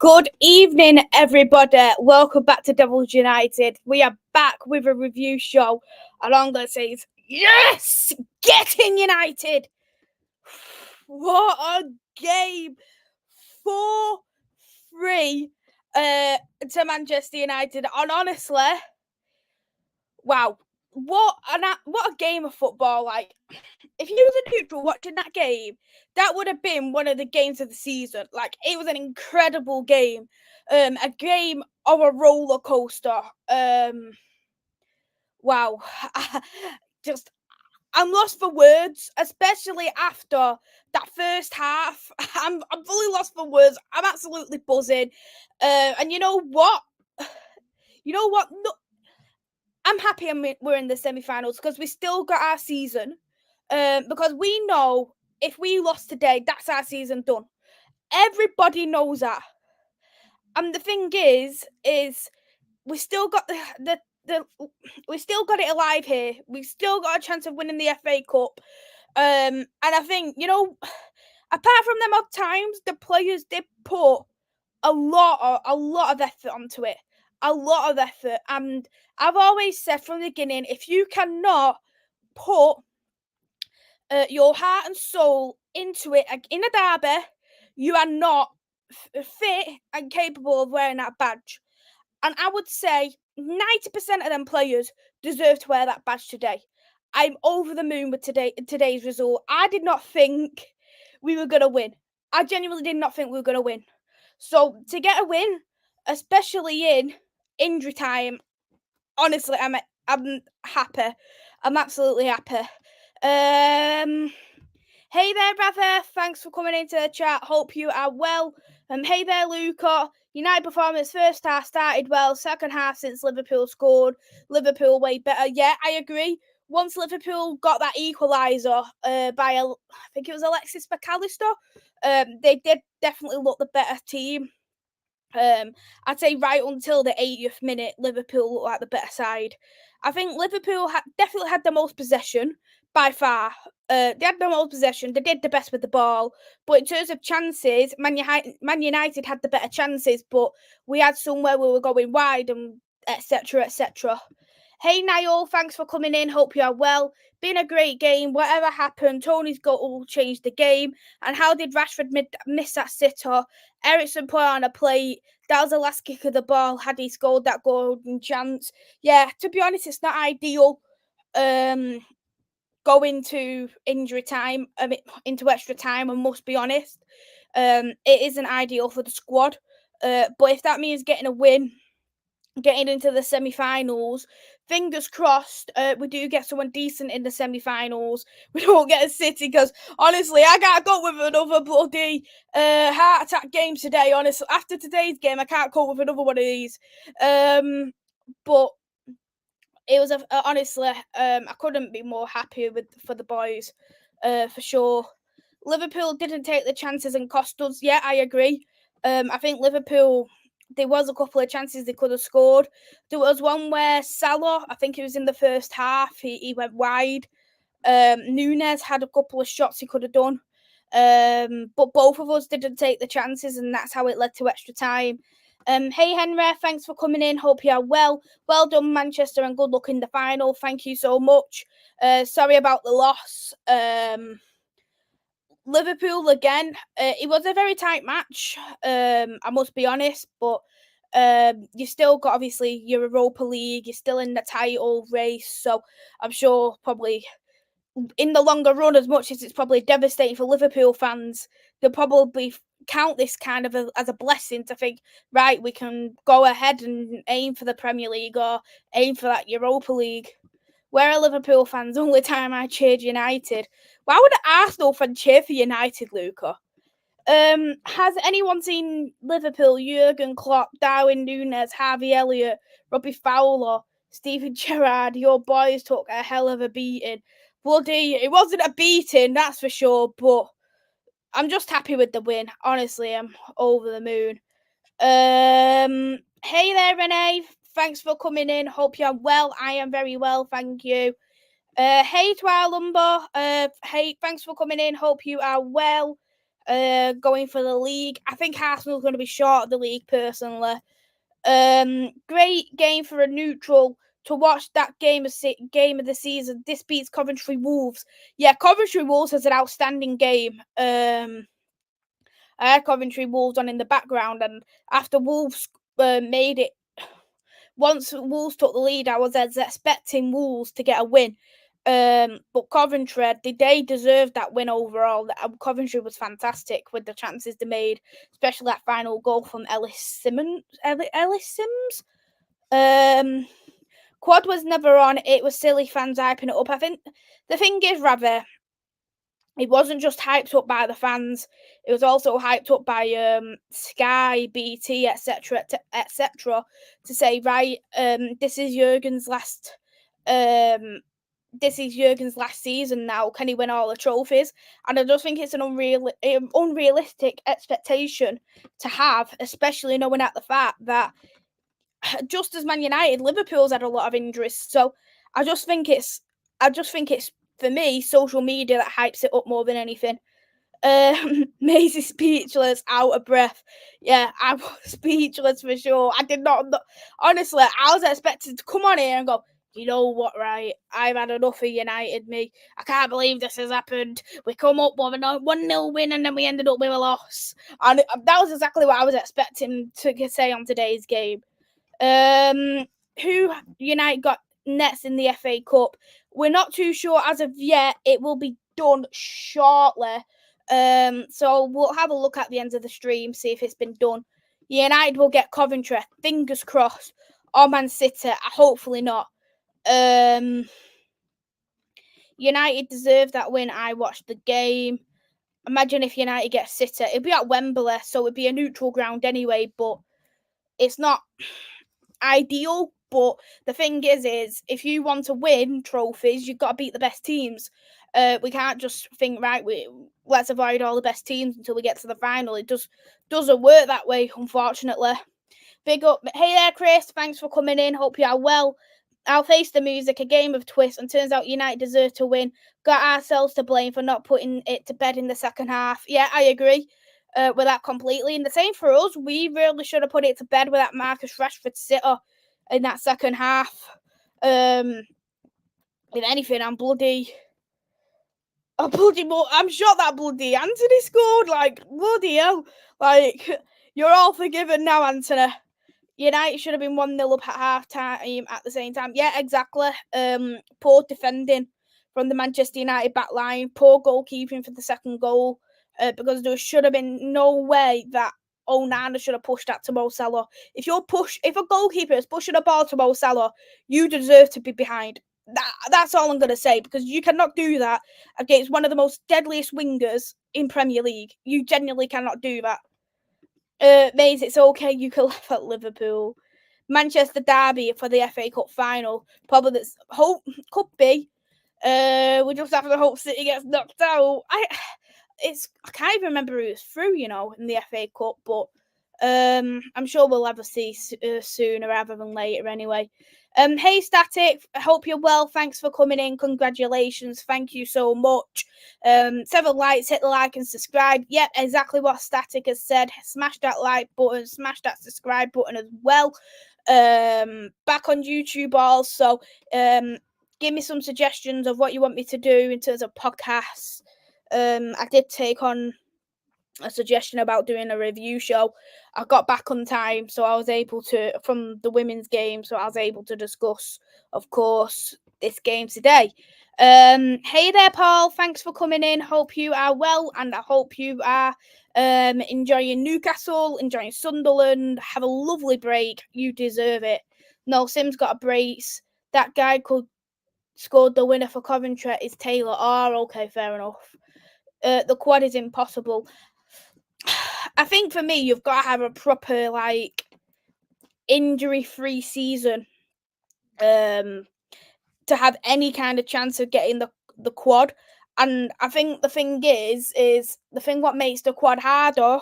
Good evening, everybody. Welcome back to Devils United. We are back with a review show, and I'm going to say, yes, getting United. What a game. 4-3 to Manchester United. And honestly, wow, what a game of football. Like, if you was a neutral watching that game, that would have been one of the games of the season. Like, it was an incredible game. A game of a roller coaster. Wow. Just, I'm lost for words, especially after that first half. I'm fully lost for words. I'm absolutely buzzing. And you know what? No, I'm happy we're in the semi-finals because we still got our season. Because we know if we lost today, that's our season done. Everybody knows that. And the thing is we still got we still got it alive here. We still got a chance of winning the FA Cup. And I think, apart from them odd times, the players did put a lot of effort onto it. A lot of effort. And I've always said from the beginning, if you cannot put your heart and soul into it in a derby, you are not fit and capable of wearing that badge. And I would say 90% of them players deserve to wear that badge today. I'm over the moon with today's result. I did not think we were going to win. I genuinely did not think we were going to win. So to get a win, especially in injury time, honestly, I'm happy. I'm absolutely happy. Hey there, brother. Thanks for coming into the chat. Hope you are well. Hey there, Luca. United performance first half started well. Second half since Liverpool scored. Liverpool way better. Yeah, I agree. Once Liverpool got that equaliser by, I think it was Alexis McAllister, they did definitely look the better team. I'd say right until the 80th minute, Liverpool looked like the better side. I think Liverpool definitely had the most possession by far. They had the most possession. They did the best with the ball. But in terms of chances, Man United had the better chances. But we had some where we were going wide and etc. etc. Hey Niall, thanks for coming in. Hope you are well. Been a great game. Whatever happened, Tony's goal changed the game. And how did Rashford miss that sitter? Ericsson put on a plate. That was the last kick of the ball. Had he scored that golden chance? Yeah, to be honest, it's not ideal. Going to injury time, into extra time, I must be honest. It isn't ideal for the squad. But if that means getting a win, getting into the semi-finals, fingers crossed, we do get someone decent in the semi-finals. We don't get a City, because honestly, I gotta go with another bloody heart attack game today. Honestly, after today's game, I can't go with another one of these. But it was honestly, I couldn't be more happy for the boys, for sure. Liverpool didn't take the chances and cost us. Yeah, I agree. I think Liverpool, there was a couple of chances they could have scored. There was one where Salah, I think it was in the first half, he went wide. Nunes had a couple of shots he could have done. But both of us didn't take the chances, and that's how it led to extra time. Hey Henry, thanks for coming in. Hope you are well. Well done, Manchester, and good luck in the final. Thank you so much. Sorry about the loss. Liverpool again. It was a very tight match. I must be honest, but you still got obviously your Europa League. You're still in the title race, so I'm sure probably in the longer run, as much as it's probably devastating for Liverpool fans, they'll probably count this kind of as a blessing to think, right, we can go ahead and aim for the Premier League or aim for that Europa League. Where are Liverpool fans? Only time I cheered United. Why would an Arsenal fan cheer for United, Luca? Has anyone seen Liverpool, Jurgen Klopp, Darwin Núñez, Harvey Elliott, Robbie Fowler, Steven Gerrard? Your boys took a hell of a beating. Bloody, it wasn't a beating, that's for sure, but I'm just happy with the win. Honestly, I'm over the moon. Hey there, Renee. Thanks for coming in. Hope you're well. I am very well, thank you. Hey to our Lumber. Hey, thanks for coming in. Hope you are well. going for the league. I think Arsenal's going to be short of the league personally. Great game for a neutral to watch that game of the season. This beats Coventry Wolves. Yeah, Coventry Wolves has an outstanding game. I had Coventry Wolves on in the background, and after Wolves made it, once Wolves took the lead, I was expecting Wolves to get a win. But Coventry, they deserved that win overall. Coventry was fantastic with the chances they made, especially that final goal from Ellis Sims. Quad was never on. It was silly fans hyping it up. I think the thing is, rather, it wasn't just hyped up by the fans. It was also hyped up by Sky, BT, etc., etc., to say, right, this is Jurgen's last. This is Jurgen's last season now. Can he win all the trophies? And I just think it's an unrealistic expectation to have, especially knowing at the fact that just as Man United, Liverpool's had a lot of injuries. So I just think it's for me social media that hypes it up more than anything. Maisy speechless, out of breath. Yeah, I was speechless for sure. I did not. Honestly, I was expected to come on here and go, you know what, right? I've had enough of United, me. I can't believe this has happened. We come up with a 1-0 win and then we ended up with a loss. And that was exactly what I was expecting to say on today's game. Who United got next in the FA Cup? We're not too sure as of yet. It will be done shortly. So we'll have a look at the end of the stream, see if it's been done. United will get Coventry, fingers crossed, or Man City. Hopefully not. United deserve that win. I watched the game. Imagine if United get City. It'd be at Wembley, so it'd be a neutral ground anyway, but it's not ideal. But the thing is if you want to win trophies, you've got to beat the best teams. We can't just think, right, let's avoid all the best teams until we get to the final. It just doesn't work that way, unfortunately. Big up. Hey there, Chris. Thanks for coming in. Hope you are well. I'll face the music, a game of twists, and turns out United deserve to win. Got ourselves to blame for not putting it to bed in the second half. Yeah, I agree with that completely. And the same for us. We really should have put it to bed with that Marcus Rashford sitter in that second half. If anything, I'm shocked that bloody Anthony scored. Like, bloody hell. Like, you're all forgiven now, Anthony. United should have been 1-0 up at half time at the same time. Yeah, exactly. Poor defending from the Manchester United back line. Poor goalkeeping for the second goal. Because there should have been no way that Onana should have pushed that to Mo Salah. If a goalkeeper is pushing a ball to Mo Salah, you deserve to be behind. That's all I'm going to say, because you cannot do that against one of the most deadliest wingers in Premier League. You genuinely cannot do that. Maze, it's okay. You can laugh at Liverpool. Manchester derby for the FA Cup final. Probably that's could be. We just have to hope City gets knocked out. I can't even remember who was through, in the FA Cup, but I'm sure we'll have a see sooner rather than later anyway. Hey Static, I hope you're well. Thanks for coming in. Congratulations. Thank you so much. 7 likes, hit the like and subscribe. Yep, exactly what Static has said. Smash that like button, smash that subscribe button as well. Back on YouTube also. Give me some suggestions of what you want me to do in terms of podcasts. I did take on a suggestion about doing a review show. I got back on time, so I was able to, from the women's game, so I was able to discuss, of course, this game today. Hey there, Paul. Thanks for coming in. Hope you are well, and I hope you are enjoying Newcastle, enjoying Sunderland. Have a lovely break. You deserve it. No, Sim's got a brace. That guy could scored the winner for Coventry is Taylor. Oh, okay, fair enough. The quad is impossible. I think for me, you've got to have a proper, injury-free season to have any kind of chance of getting the quad. And I think the thing is the thing what makes the quad harder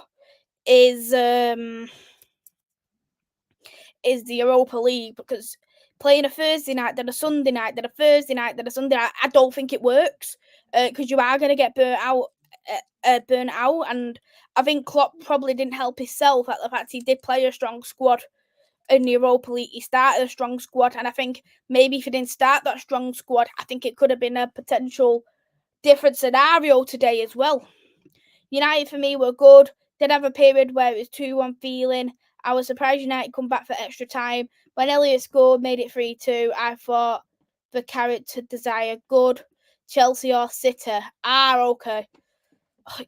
is the Europa League, because playing a Thursday night, then a Sunday night, then a Thursday night, then a Sunday night, I don't think it works, because you are going to get burnt out burnt out, and I think Klopp probably didn't help himself at the fact he did play a strong squad in the Europa League. He started a strong squad, and I think maybe if he didn't start that strong squad, I think it could have been a potential different scenario today as well. United for me were good. Did have a period where it was 2-1 feeling. I was surprised United come back for extra time. When Elliott scored, made it 3-2, I thought the character desire good. Chelsea or City. Okay.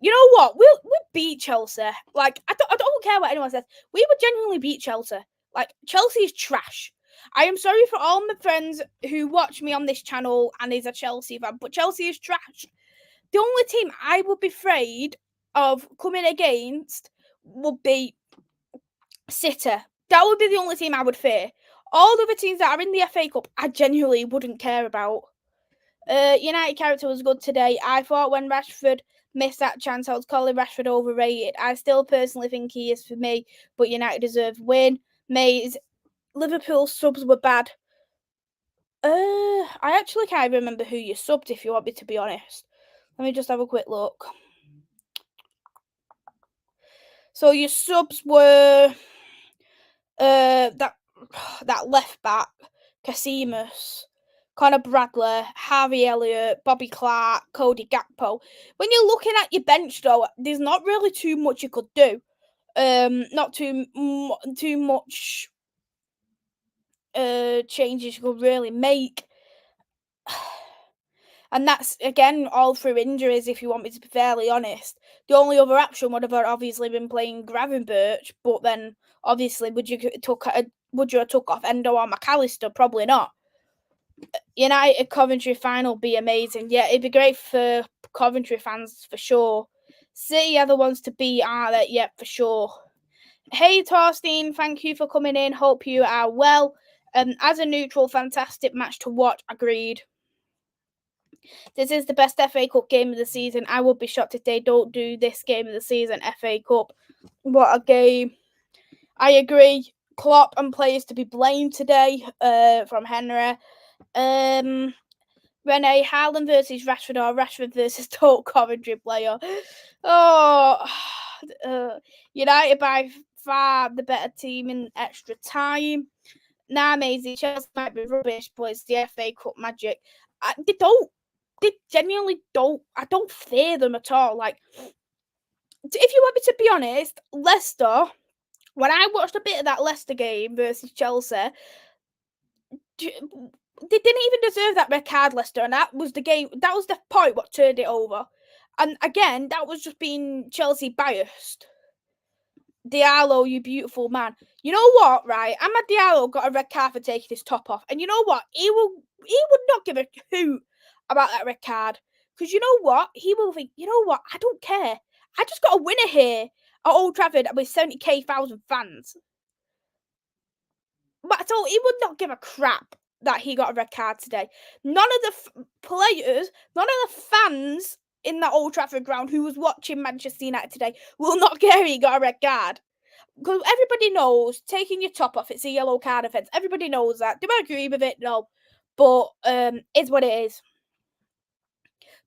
You know what? We beat Chelsea. Like I don't care what anyone says. We would genuinely beat Chelsea. Like Chelsea is trash. I am sorry for all my friends who watch me on this channel and is a Chelsea fan, but Chelsea is trash. The only team I would be afraid of coming against would be City. That would be the only team I would fear. All the other teams that are in the FA Cup, I genuinely wouldn't care about. United character was good today. I thought when Rashford missed that chance, I was calling Rashford overrated. I still personally think he is for me, but United deserve win. Mays, Liverpool subs were bad. I actually can't remember who you subbed, if you want me to be honest. Let me just have a quick look. So your subs were that left back, Casimus, Conor Bradley, Harvey Elliott, Bobby Clark, Cody Gakpo. When you're looking at your bench, though, there's not really too much you could do. Not too much changes you could really make. And that's, again, all through injuries, if you want me to be fairly honest. The only other option would have obviously been playing Gravenberch, but then, obviously, would you have took off Endo or McAllister? Probably not. United Coventry final be amazing. Yeah, it'd be great for Coventry fans, for sure. City are the ones to beat, aren't they? Yeah, for sure. Hey, Torstein, thank you for coming in. Hope you are well. As a neutral, fantastic match to watch. Agreed. This is the best FA Cup game of the season. I would be shocked if they don't do this game of the season, FA Cup. What a game. I agree. Klopp and players to be blamed today from Henry. Renee, Haaland versus Rashford or Rashford versus total Coventry player. Oh, United by far the better team in extra time. Nah, Maisy, Chelsea might be rubbish, but it's the FA Cup magic. They genuinely don't. I don't fear them at all. Like, if you want me to be honest, Leicester, when I watched a bit of that Leicester game versus Chelsea, they didn't even deserve that red card, Leicester, and that was the game. That was the point what turned it over. And again, that was just being Chelsea biased. Diallo, you beautiful man. You know what, right? Amad Diallo got a red card for taking his top off, and you know what? He would not give a hoot about that red card, because you know what? He will think, you know what? I don't care. I just got a winner here at Old Trafford with 70,000 fans. But so he would not give a crap that he got a red card today. None of the players, none of the fans in that Old Trafford ground who was watching Manchester United today will not care he got a red card. Because everybody knows taking your top off, it's a yellow card offence. Everybody knows that. Do I agree with it? No. But it's what it is.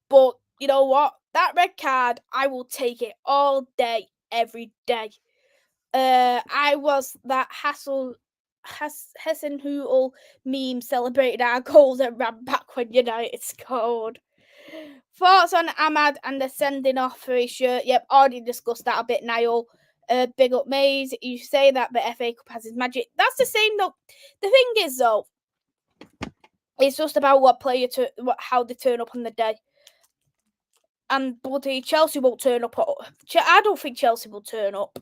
But you know what? That red card, I will take it all day, every day. I was that Hessenhutel meme celebrated our goals and ran back when United scored. Thoughts on Ahmad and the sending off for his shirt? Yep, already discussed that a bit, Niall. Big up Mays. You say that, but FA Cup has his magic. That's the same though. The thing is though, it's just about how they turn up on the day. And bloody Chelsea won't turn up. I don't think Chelsea will turn up,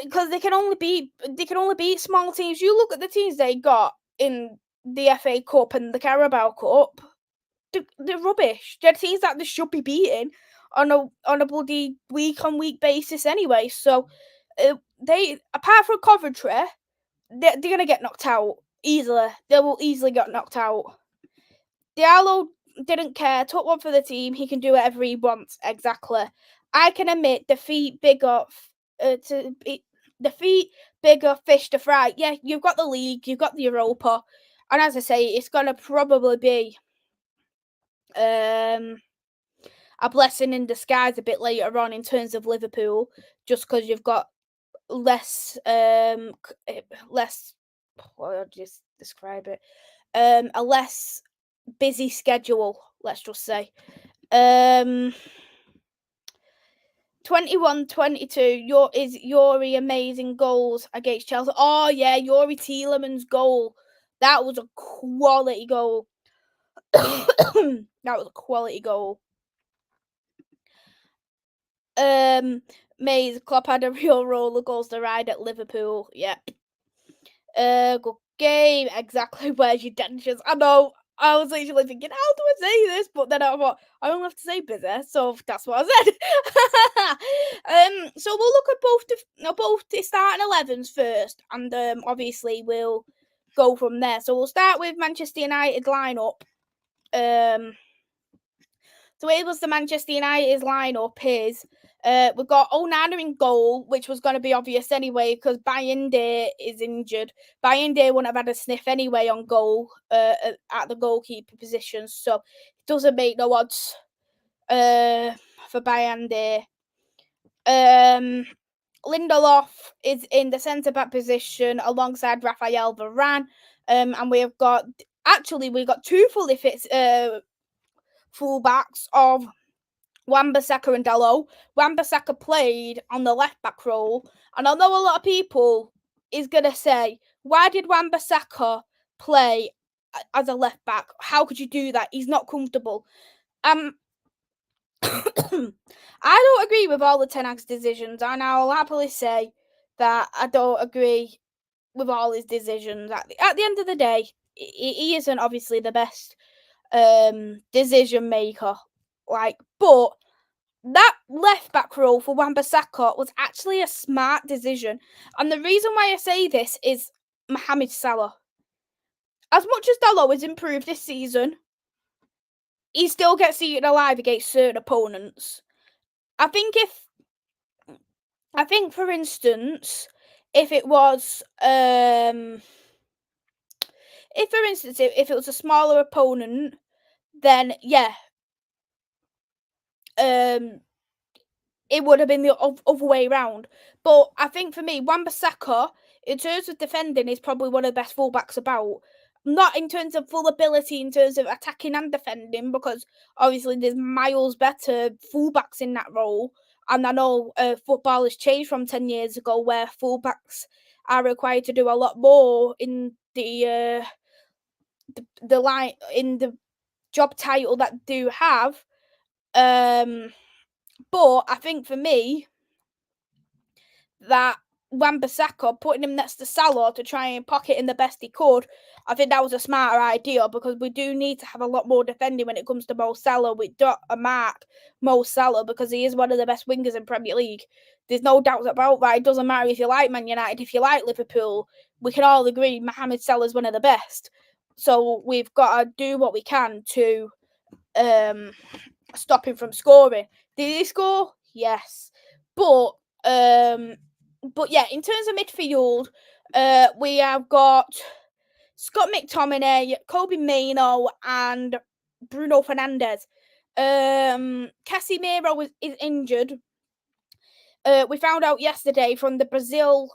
because they can only beat small teams. You look at the teams they got in the FA Cup and the Carabao Cup. They're rubbish. They're teams that they should be beating on a bloody week-on-week basis anyway. So they, apart from Coventry, they're gonna get knocked out easily. They will easily get knocked out. Diallo didn't care. Took one for the team. He can do whatever he wants. Exactly. I can admit defeat bigger fish to fry. Yeah, you've got the league, you've got the Europa, and as I say, it's gonna probably be a blessing in disguise a bit later on in terms of Liverpool, just because you've got less less, I'll just describe it, a less busy schedule, let's just say. 21-22, Yuri amazing goals against Chelsea. Oh yeah, Yuri Tielemans' goal. That was a quality goal. That was a quality goal. Maisy, Klopp had a real roller coaster ride at Liverpool. Yeah. Good game. Exactly. Where's your dentures? I know. I was literally thinking, how do I say this? But then I thought, I don't have to say busy, so that's what I said. So we'll look at both the starting 11s first, and obviously we'll go from there. So we'll start with Manchester United lineup. So it was the Manchester United lineup is we've got Onana in goal, which was going to be obvious anyway because Bayende is injured. Bayende wouldn't have had a sniff anyway on goal at the goalkeeper position, so it doesn't make no odds for Bayende. Lindelof is in the centre back position alongside Rafael Varane, and we've got two fully fit fullbacks of Wan-Bissaka and Dalot. Wan-Bissaka played on the left back role, and I know a lot of people is gonna say, why did Wan-Bissaka play as a left back? How could you do that? He's not comfortable. I don't agree with all the Ten Hag's decisions, and I'll happily say that I don't agree with all his decisions. At the end of the day, he isn't obviously the best decision maker. But that left back role for Wan-Bissaka was actually a smart decision. And the reason why I say this is Mohamed Salah. As much as Dalot has improved this season, he still gets eaten alive against certain opponents. I think, for instance, if it was if it was a smaller opponent, then yeah, it would have been the other way around. But I think for me, Wan-Bissaka, in terms of defending, is probably one of the best fullbacks about. Not in terms of full ability, in terms of attacking and defending, because obviously there's miles better fullbacks in that role. And I know football has changed from 10 years ago, where fullbacks are required to do a lot more in the line in the job title that they do have. But I think for me, that Wan-Bissaka, putting him next to Salah to try and pocket in the best he could, I think that was a smarter idea because we do need to have a lot more defending when it comes to Mo Salah. We don't mark Mo Salah because he is one of the best wingers in Premier League. There's no doubt about that. It doesn't matter if you like Man United, if you like Liverpool, we can all agree Mohamed Salah is one of the best. So we've got to do what we can to stop him from scoring. Did he score? Yes. But yeah, in terms of midfield, we have got Scott McTominay, Kobe Mainoo, and Bruno Fernandes. Casemiro is injured. We found out yesterday from the Brazil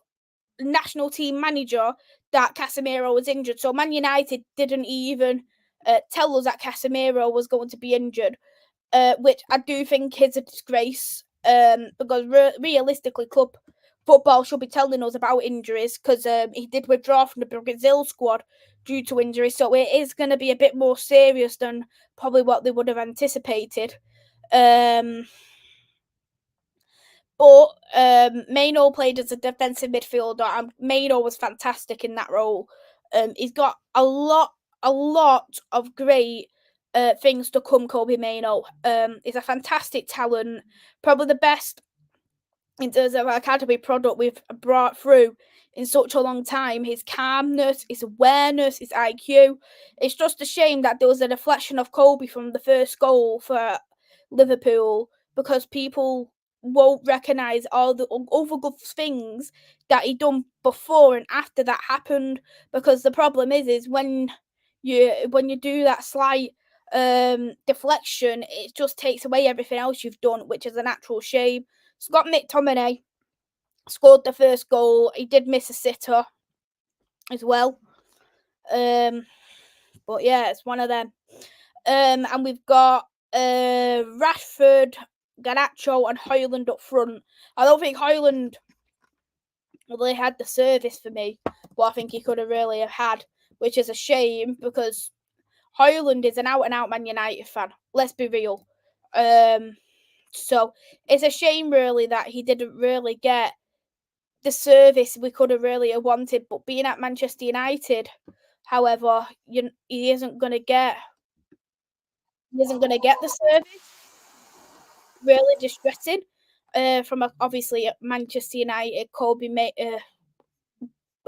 national team manager that Casemiro was injured. So Man United didn't even tell us that Casemiro was going to be injured. Which I do think is a disgrace because realistically, club football should be telling us about injuries because he did withdraw from the Brazil squad due to injury. So it is going to be a bit more serious than probably what they would have anticipated. But Mainoo played as a defensive midfielder, and Mainoo was fantastic in that role. He's got a lot of great things to come. Kobe Mainoo, he's a fantastic talent, probably the best in terms of academy product we've brought through in such a long time. His calmness, his awareness, his IQ. It's just a shame that there was a deflection of Kobe from the first goal for Liverpool because people won't recognise all the other good things that he done before and after that happened. Because the problem is when you do that slight deflection, it just takes away everything else you've done, which is an actual shame. Scott McTominay scored the first goal. He did miss a sitter as well. But yeah, it's one of them. And we've got Rashford, Garnacho, and Højlund up front. I don't think Højlund really had the service for me, what I think he could have really have had, which is a shame because Højlund is an out-and-out Man United fan. Let's be real. So it's a shame, really, that he didn't really get the service we could have really wanted. But being at Manchester United, however, he isn't going to get the service. Really distressing. From obviously Manchester United, Kobe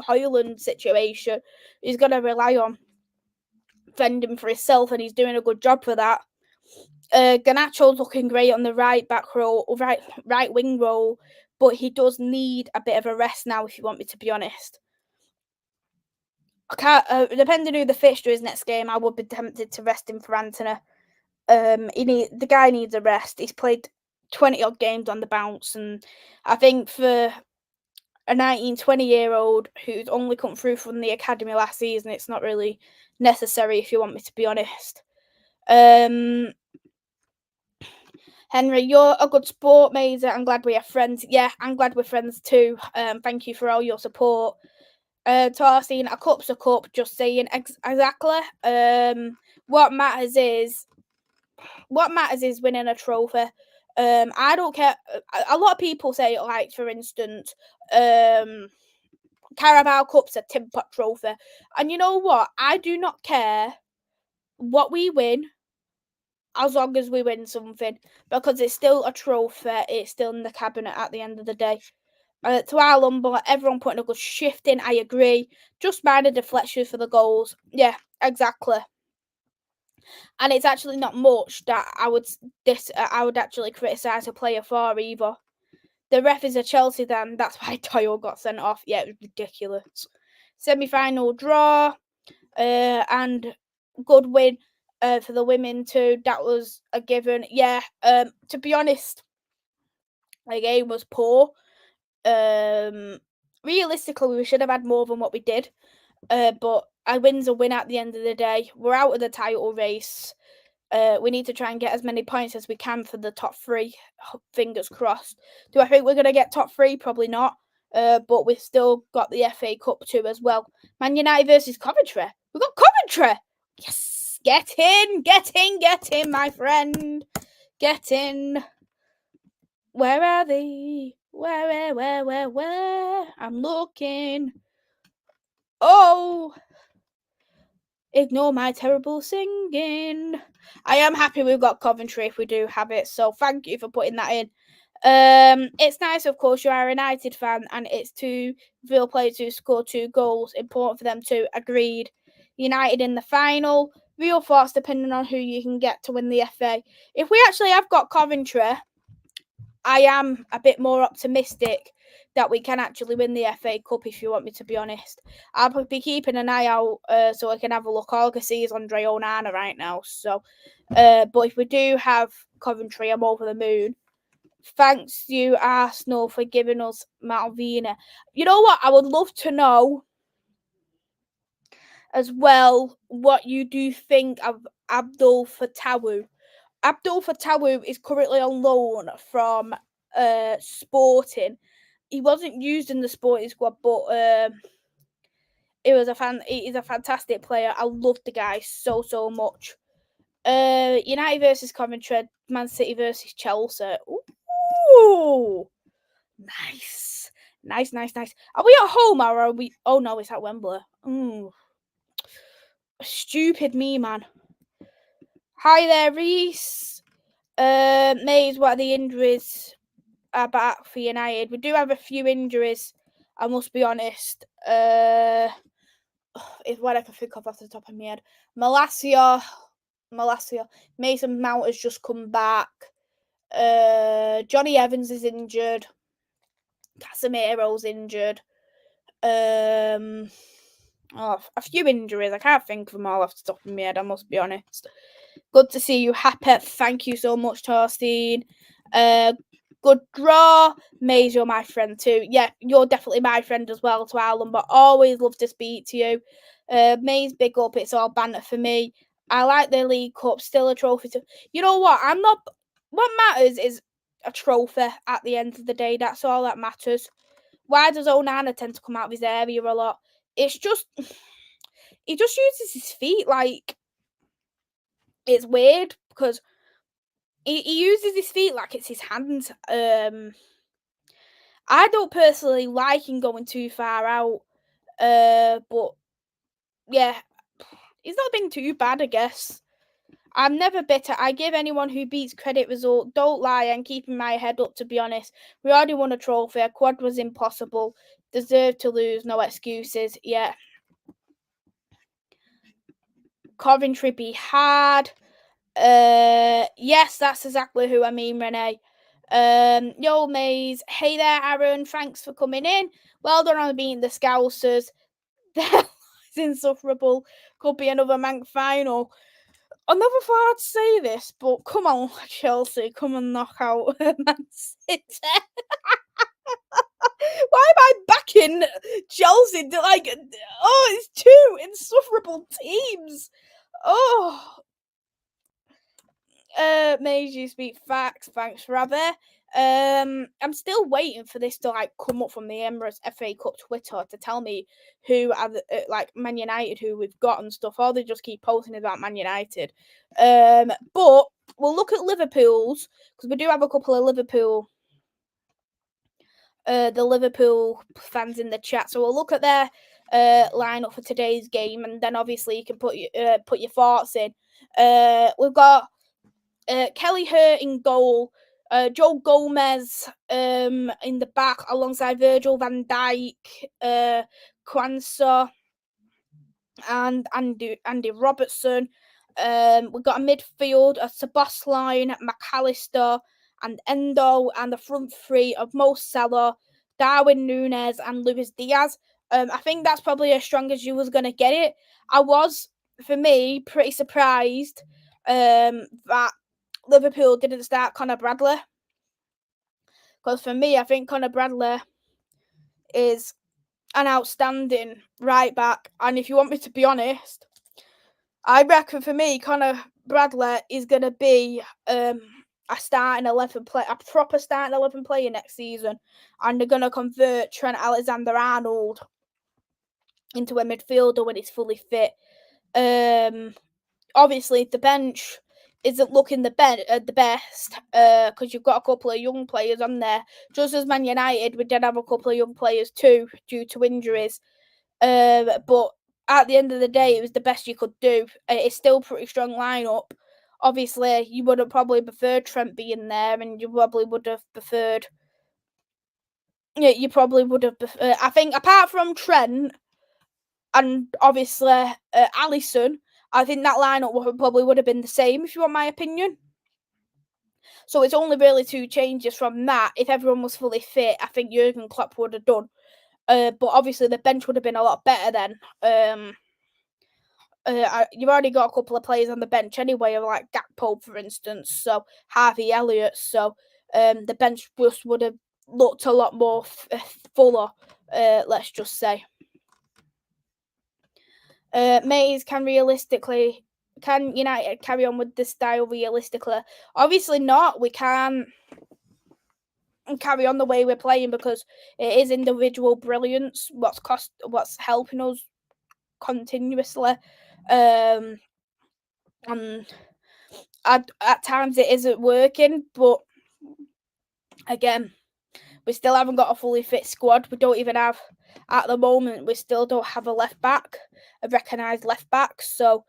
Højlund situation, he's going to rely on fending for himself, and he's doing a good job for that. Garnacho's looking great on the right back row, right wing role, but he does need a bit of a rest now, if you want me to be honest. I can't, depending who the fixture is next game, I would be tempted to rest him for Anthony. The guy needs a rest. He's played 20 odd games on the bounce, and I think for a 19-20-year-old who's only come through from the academy last season, it's not really necessary, if you want me to be honest. Henry, you're a good sport, Maisy. I'm glad we are friends. Yeah, I'm glad we're friends too. Thank you for all your support. Tarsine, a cup's a cup, just saying. Exactly. What matters is winning a trophy. I don't care. A lot of people say, like, for instance, Carabao Cup's a tin pot trophy. And you know what? I do not care what we win, as long as we win something, because it's still a trophy. It's still in the cabinet at the end of the day. To our Lumber, everyone putting a good shift in. I agree. Just mind the deflections for the goals. Yeah, exactly. And it's actually not much that I would actually criticise a player for either. The ref is a Chelsea then. That's why Doyle got sent off. Yeah, it was ridiculous. Semi-final draw, and good win for the women too. That was a given. Yeah. To be honest, the game was poor. Realistically, we should have had more than what we did. But a win's a win at the end of the day. We're out of the title race. We need to try and get as many points as we can for the top three. Fingers crossed. Do I think we're going to get top three? Probably not. But we've still got the FA Cup too as well. Man United versus Coventry. We've got Coventry. Yes. Get in, my friend. Get in. Where are they? Where? I'm looking. Oh. Ignore my terrible singing. I am happy we've got Coventry if we do have it, so thank you for putting that in. It's nice, of course, you are a United fan, and it's two real players who score 2 goals. Important for them too. Agreed. United in the final. Real thoughts depending on who you can get to win the FA. If we actually have got Coventry, I am a bit more optimistic that we can actually win the FA Cup, if you want me to be honest. I'll be keeping an eye out so I can have a look. All I can see is Andre Onana right now. So, but if we do have Coventry, I'm over the moon. Thanks you, Arsenal, for giving us Malvina. You know what? I would love to know as well what you do think of Abdul Fatawu. Abdul Fatawu is currently on loan from Sporting. He wasn't used in the Sporting squad, but he's a fantastic player. I love the guy so much. United versus Coventry, Man City versus Chelsea. Ooh, nice. Are we at home or are we? Oh no, it's at Wembley. Ooh. Stupid me, man. Hi there, Reese. Maze, what are the injuries are back for United? We do have a few injuries, I must be honest. Is what I can think of off the top of my head. Malacia. Mason Mount has just come back. Johnny Evans is injured. Casemiro's injured. A few injuries. I can't think of them all off the top of my head, I must be honest. Good to see you happy. Thank you so much, Torstein. Good draw. Maze, you're my friend too. Yeah, you're definitely my friend as well to Alan, but always love to speak to you. Maze, big up. It's all banter for me. I like the League Cup. Still a trophy to. You know what? I'm not. What matters is a trophy at the end of the day. That's all that matters. Why does Onana tend to come out of his area a lot? It's just. He just uses his feet like. It's weird because he uses his feet like it's his hands. I don't personally like him going too far out. But yeah, he's not been too bad, I guess. I'm never bitter. I give anyone who beats credit result. Don't lie. I'm keeping my head up, to be honest. We already won a trophy. A quad was impossible. Deserve to lose. No excuses. Yeah. Coventry be hard. Yes, that's exactly who I mean, Renee. Yo, Maze. Hey there, Aaron. Thanks for coming in. Well done on beating the Scousers. It's insufferable. Could be another Manc final. I never thought I'd say this, but come on, Chelsea, come and knock out Man City. Why am I backing Chelsea? Like, oh, it's two insufferable teams. Oh. Maisy speak facts. Thanks, Rabbi. I'm still waiting for this to like come up from the Emirates FA Cup Twitter to tell me who are the, like Man United who we've got and stuff. Or they just keep posting about Man United. But we'll look at Liverpool's because we do have a couple of Liverpool. The Liverpool fans in the chat, so we'll look at their lineup for today's game, and then obviously you can put your thoughts in. We've got Kelly Hurt in goal, Joe Gomez in the back alongside Virgil van Dijk, Kwanzaa, and Andy Robertson. We've got a midfield, a Szoboszlai, McAllister, and Endo, and the front three of Mo Salah, Darwin Núñez, and Luis Diaz. I think that's probably as strong as you was going to get it. I was, for me, pretty surprised that Liverpool didn't start Conor Bradley. Because for me, I think Conor Bradley is an outstanding right back. And if you want me to be honest, I reckon for me, Conor Bradley is going to be a starting 11 player, a proper starting 11 player next season. And they're going to convert Trent Alexander-Arnold into a midfielder when he's fully fit. Obviously, the bench isn't looking the best because you've got a couple of young players on there. Just as Man United, we did have a couple of young players too due to injuries. But at the end of the day, it was the best you could do. It's still a pretty strong lineup. Obviously, you would have probably preferred Trent being there, and you probably would have preferred. Yeah, you probably would have. I think apart from Trent and obviously Alisson, I think that lineup probably would have been the same, if you want my opinion. So it's only really two changes from that. If everyone was fully fit, I think Jurgen Klopp would have done. But obviously the bench would have been a lot better then. You've already got a couple of players on the bench anyway, like Gakpo, for instance. So Harvey Elliott. So the bench just would have looked a lot more fuller. Let's just say. Mays can United carry on with this style realistically? Obviously not. We can't carry on the way we're playing because it is individual brilliance what's helping us continuously. And at times it isn't working, but again, we still haven't got a fully fit squad. We don't even have, at the moment, we still don't have a left back, a recognised left back. So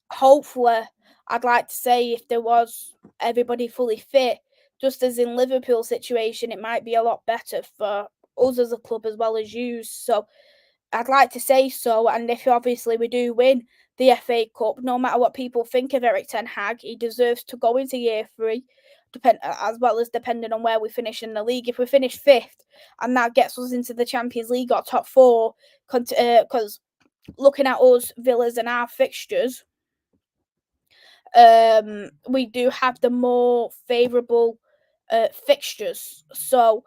hopefully, I'd like to say if there was everybody fully fit, just as in Liverpool situation, it might be a lot better for us as a club as well as you. So I'd like to say so. And if obviously we do win the FA Cup, no matter what people think of Erik ten Hag, he deserves to go into year 3, as well as depending on where we finish in the league. If we finish 5th and that gets us into the Champions League or top 4, because looking at us, Villas and our fixtures, we do have the more favourable fixtures. So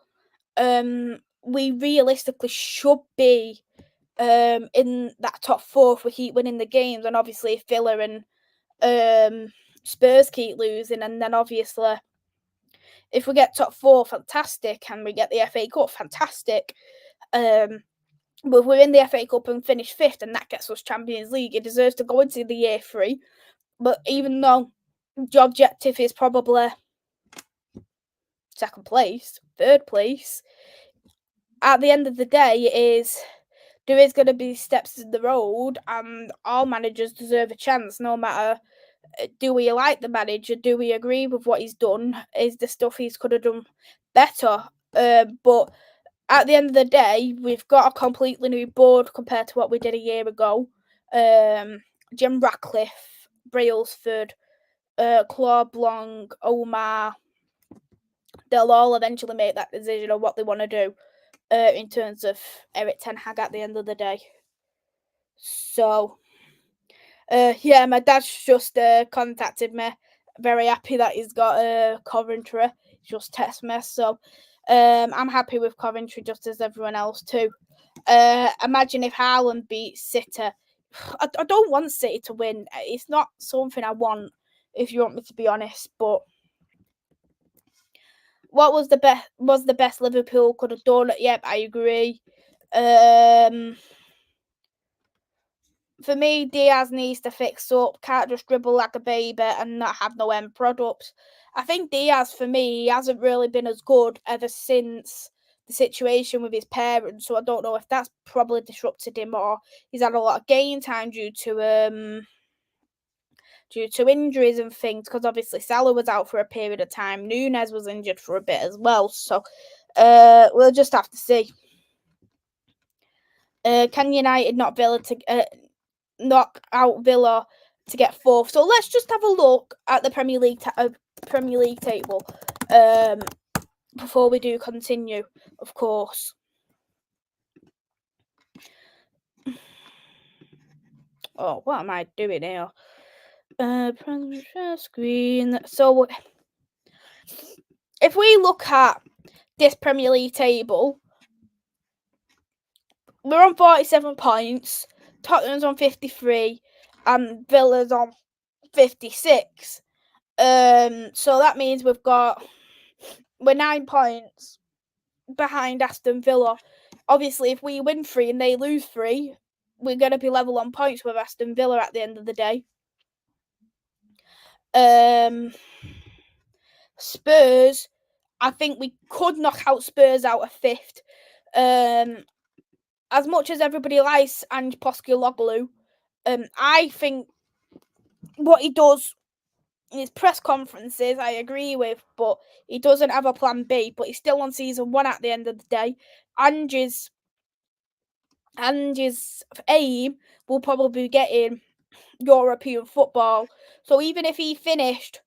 we realistically should be in that top four if we keep winning the games, and obviously if Villa and Spurs keep losing, and then obviously if we get top four, fantastic, and we get the FA Cup, fantastic. But if we're in the FA Cup and finish fifth, and that gets us Champions League, it deserves to go into the year three. But even though the objective is probably second place, third place, at the end of the day, there is going to be steps in the road, and all managers deserve a chance, no matter do we like the manager, do we agree with what he's done, is the stuff he's could have done better. But at the end of the day, we've got a completely new board compared to what we did a year ago. Jim Ratcliffe, Brailsford, Claude Blanc, Omar, they'll all eventually make that decision on what they want to do in terms of Eric Ten Hag at the end of the day. So, yeah, my dad's just contacted me. Very happy that he's got Coventry. Just text me. So, I'm happy with Coventry just as everyone else too. Imagine if Haaland beats City. I don't want City to win. It's not something I want, if you want me to be honest. But what was the best Liverpool could have done? Yep, I agree. For me, Diaz needs to fix up. Can't just dribble like a baby and not have no end product. I think Diaz, for me, he hasn't really been as good ever since the situation with his parents. So I don't know if that's probably disrupted him, or he's had a lot of game time due to injuries and things. Because obviously Salah was out for a period of time. Nunez was injured for a bit as well. So we'll just have to see. Can United knock out Villa to get fourth? So let's just have a look at the Premier League table before we do continue, of course. Oh, what am I doing here? Screen. So if we look at this Premier League table, we're on 47 points. Tottenham's on 53, and Villa's on 56. So that means we're 9 points behind Aston Villa. Obviously, if we win 3 and they lose 3, we're going to be level on points with Aston Villa at the end of the day. Spurs, I think we could knock out Spurs out of 5th. As much as everybody likes Ange Postecoglou, I think what he does in his press conferences, I agree with, but he doesn't have a plan B. But he's still on season 1 at the end of the day. Ange's aim will probably be getting European football. So even if he finished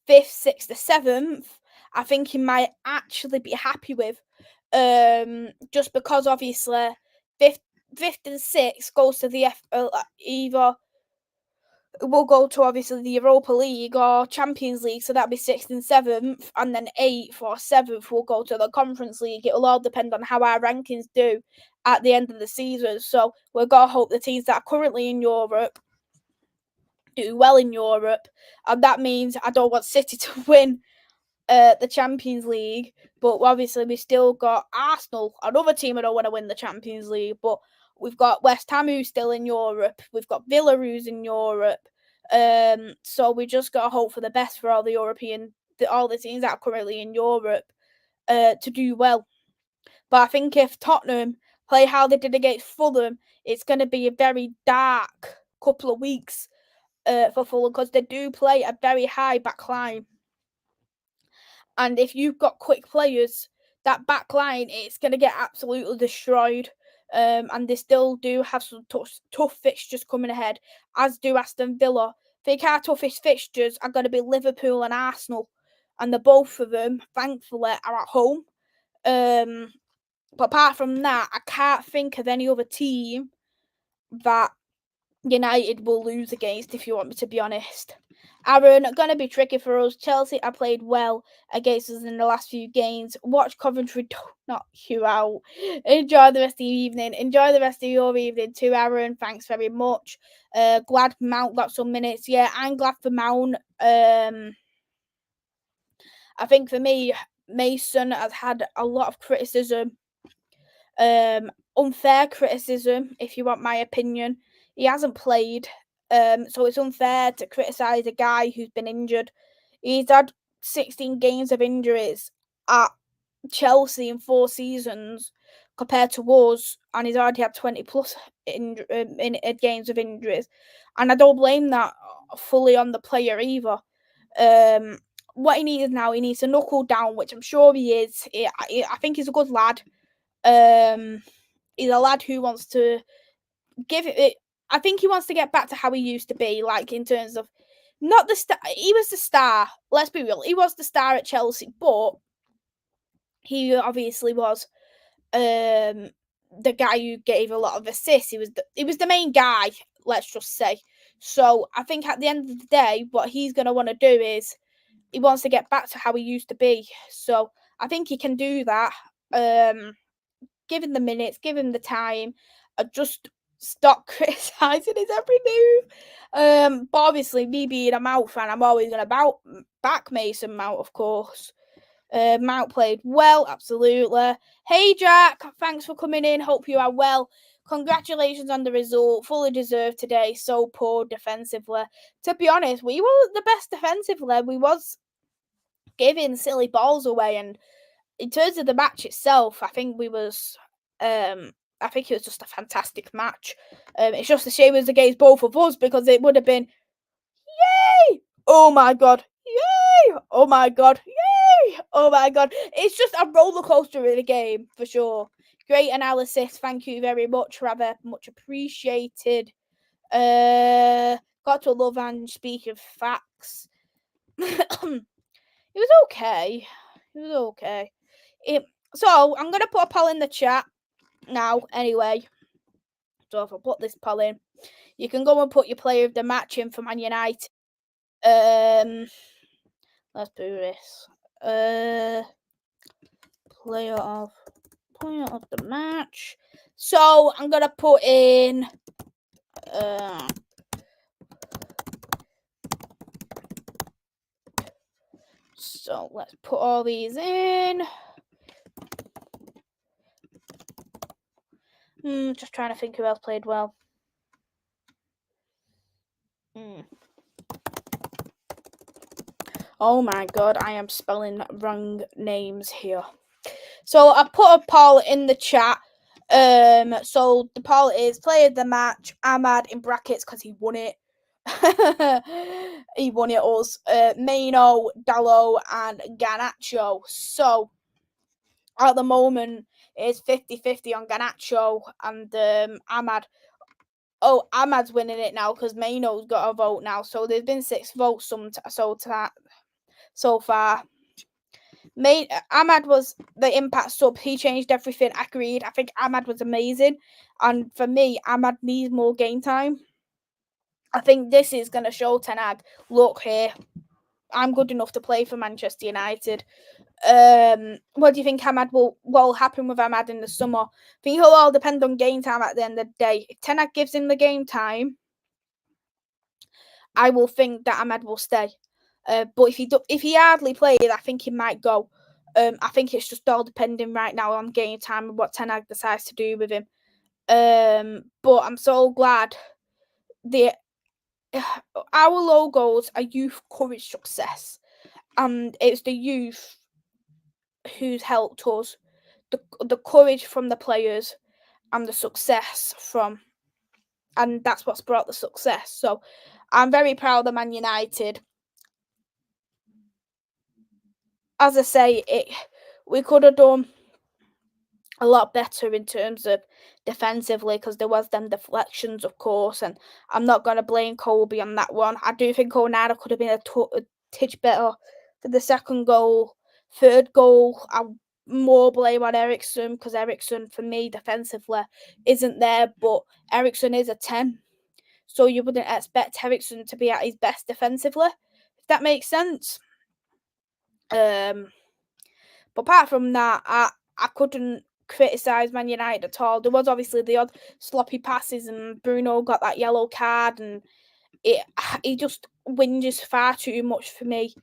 5th, 6th, or 7th, I think he might actually be happy with. Just because obviously 5th and 6th goes to the either will go to obviously the Europa League or Champions League, so that'll be 6th and 7th, and then 8th or 7th will go to the Conference League. It will all depend on how our rankings do at the end of the season. So we're going to hope the teams that are currently in Europe do well in Europe, and that means I don't want City to win the Champions League, but obviously we still got Arsenal, another team I don't want to win the Champions League, but we've got West Ham who's still in Europe, we've got Villa who's in Europe, so we just got to hope for the best for all the teams that are currently in Europe to do well. But I think if Tottenham play how they did against Fulham, it's going to be a very dark couple of weeks for Fulham, because they do play a very high back line. And if you've got quick players, that back line, it's going to get absolutely destroyed. And they still do have some tough fixtures coming ahead, as do Aston Villa. I think our toughest fixtures are going to be Liverpool and Arsenal. And the both of them, thankfully, are at home. But apart from that, I can't think of any other team that United will lose against, if you want me to be honest. Aaron, gonna be tricky for us. Chelsea are played well against us in the last few games. Watch Coventry not you out. Enjoy the rest of your evening. Enjoy the rest of your evening too, Aaron. Thanks very much. Glad Mount got some minutes. Yeah, I'm glad for Mount. I think for me, Mason has had a lot of criticism. Unfair criticism, if you want my opinion. He hasn't played, so it's unfair to criticise a guy who's been injured. He's had 16 games of injuries at Chelsea in 4 seasons compared to us, and he's already had 20 plus games of injuries. And I don't blame that fully on the player either. What he needs now, he needs to knuckle down, which I'm sure he is. I think he's a good lad. He's a lad who wants to give it. I think he wants to get back to how he used to be, like in terms of not the star. He was the star. Let's be real. He was the star at Chelsea, but he obviously was the guy who gave a lot of assists. He was the main guy. Let's just say. So I think at the end of the day, what he's gonna want to do is he wants to get back to how he used to be. So I think he can do that. Give him the minutes, give him the time, just stop criticising his every move. But obviously, me being a Mount fan, I'm always going to back Mason Mount, of course. Mount played well, absolutely. Hey, Jack, thanks for coming in. Hope you are well. Congratulations on the result. Fully deserved today. So poor defensively. To be honest, we were the best defensively. We was giving silly balls away, and in terms of the match itself, I think we was I think it was just a fantastic match. It's just a shame it was against both of us because it would have been yay! Oh my god, yay! Oh my god, yay! Oh my god. It's just a roller coaster in a game for sure. Great analysis, thank you very much, rather much appreciated. Got to love and speak of facts. It was okay. It was okay. So I'm gonna put a poll in the chat now. Anyway, so if I put this poll in, you can go and put your player of the match in for Man United. Let's do this. Player of the match. So I'm gonna put in. So let's put all these in. Just trying to think who else played well. Oh my god, I am spelling wrong names here. So I put a poll in the chat. So the poll is player of the match, Ahmad in brackets because he won it. He won it us. Maino, Dallo, and Garnacho. So at the moment it's 50-50 on Garnacho and Ahmad. Oh, Ahmad's winning it now because Maino's got a vote now. So there's been 6 votes so far. Ahmad was the impact sub. He changed everything. Agreed. I think Ahmad was amazing. And for me, Ahmad needs more game time. I think this is going to show Ten Hag, look here, I'm good enough to play for Manchester United. What do you think Ahmad will happen with Ahmad in the summer? I think it'll all depend on game time at the end of the day. If Ten Hag gives him the game time, I will think that Ahmad will stay. But if he hardly plays, I think he might go. I think it's just all depending right now on game time and what Ten Hag decides to do with him. But I'm so glad our logos are youth, courage, success, and it's the youth who's helped us, the courage from the players, and the success from, and that's what's brought the success. So I'm very proud of Man United. As I say, we could have done a lot better in terms of defensively because there was them deflections, of course, and I'm not going to blame Kobe on that one. I do think Onana could have been a touch better for the second goal. Third goal, I more blame on Eriksen because Eriksen, for me, defensively, isn't there, but Eriksen is a 10. so you wouldn't expect Ericsson to be at his best defensively, if that makes sense. But apart from that, I couldn't criticise Man United at all. There was obviously the odd sloppy passes, and Bruno got that yellow card, and he just whinges far too much for me.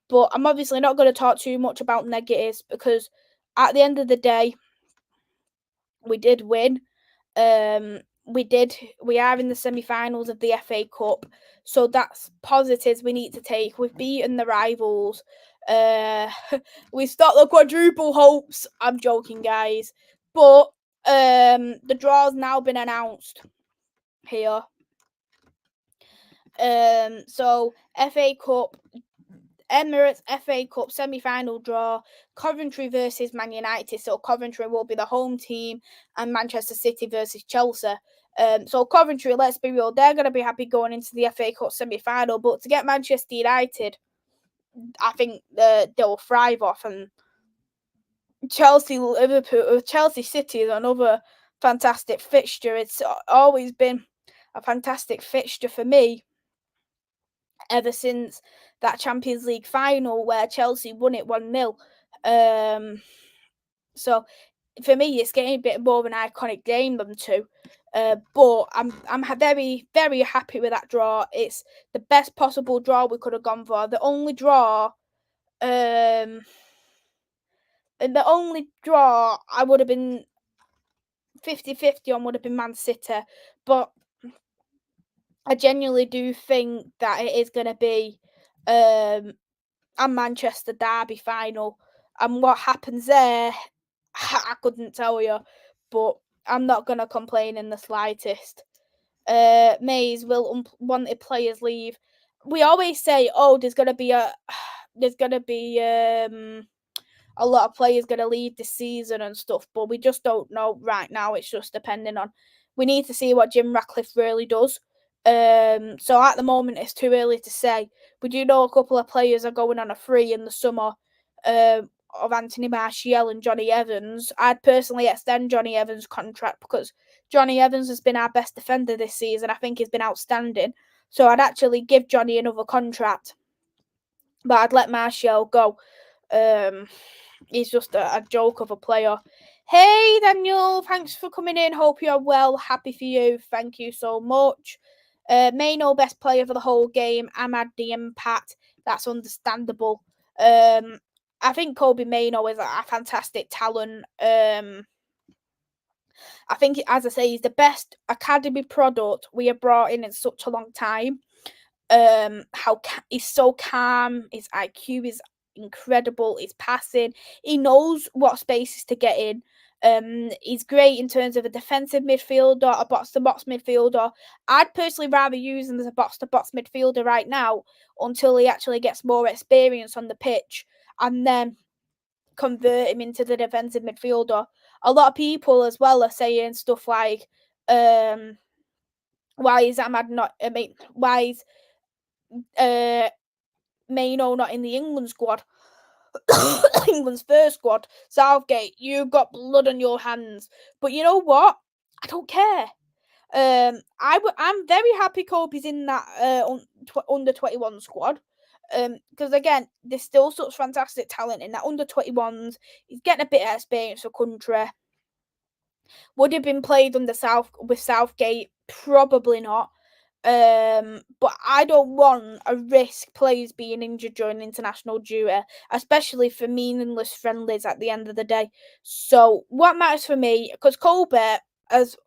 But I'm obviously not going to talk too much about negatives, because at the end of the day, we did win. We are in the semi-finals of the FA Cup, so that's positives we need to take. We've beaten the rivals. We stopped the quadruple hopes. I'm joking, guys, but the draw's now been announced here. So FA Cup, Emirates FA Cup semi-final draw, Coventry versus Man United. So Coventry will be the home team, and Manchester City versus Chelsea. So Coventry, let's be real, they're going to be happy going into the FA Cup semi-final, but to get Manchester United, I think they'll thrive off. And Chelsea City is another fantastic fixture. It's always been a fantastic fixture for me ever since that Champions League final where Chelsea won it 1-0. So for me, it's getting a bit more of an iconic game than two. But I'm very, very happy with that draw. It's the best possible draw we could have gone for. The only draw I would have been 50-50 on would have been Man City. But I genuinely do think that it is going to be a Manchester derby final. And what happens there, I couldn't tell you. But I'm not going to complain in the slightest. Mays will unwanted players leave. We always say, oh, there's going to be a lot of players going to leave this season and stuff, but we just don't know right now. It's just depending on. We need to see what Jim Ratcliffe really does. So at the moment, it's too early to say. We do know a couple of players are going on a free in the summer. Of Anthony Martial and Johnny Evans. I'd personally extend Johnny Evans' contract because Johnny Evans has been our best defender this season. I think he's been outstanding. So I'd actually give Johnny another contract, but I'd let Martial go. He's just a joke of a player. Hey, Daniel, thanks for coming in. Hope you're well. Happy for you. Thank you so much. Maino, best player for the whole game. Ahmad, the impact. That's understandable. I think Kobe Maino is a fantastic talent. I think, as I say, he's the best academy product we have brought in such a long time. He's so calm. His IQ is incredible. His passing. He knows what spaces to get in. He's great in terms of a defensive midfielder, a box-to-box midfielder. I'd personally rather use him as a box-to-box midfielder right now until he actually gets more experience on the pitch, and then convert him into the defensive midfielder. A lot of people as well are saying stuff like, why is Ahmad not? Why is Maino not in the England squad? England's first squad. Southgate, you've got blood on your hands. But you know what? I don't care. I'm very happy Kobe's in that under 21 squad. Because again, there's still such fantastic talent in that under 21s. He's getting a bit of experience for country. Would have been played under Southgate? Probably not. But I don't want a risk players being injured during international duty, especially for meaningless friendlies at the end of the day. So what matters for me, because Kobe, as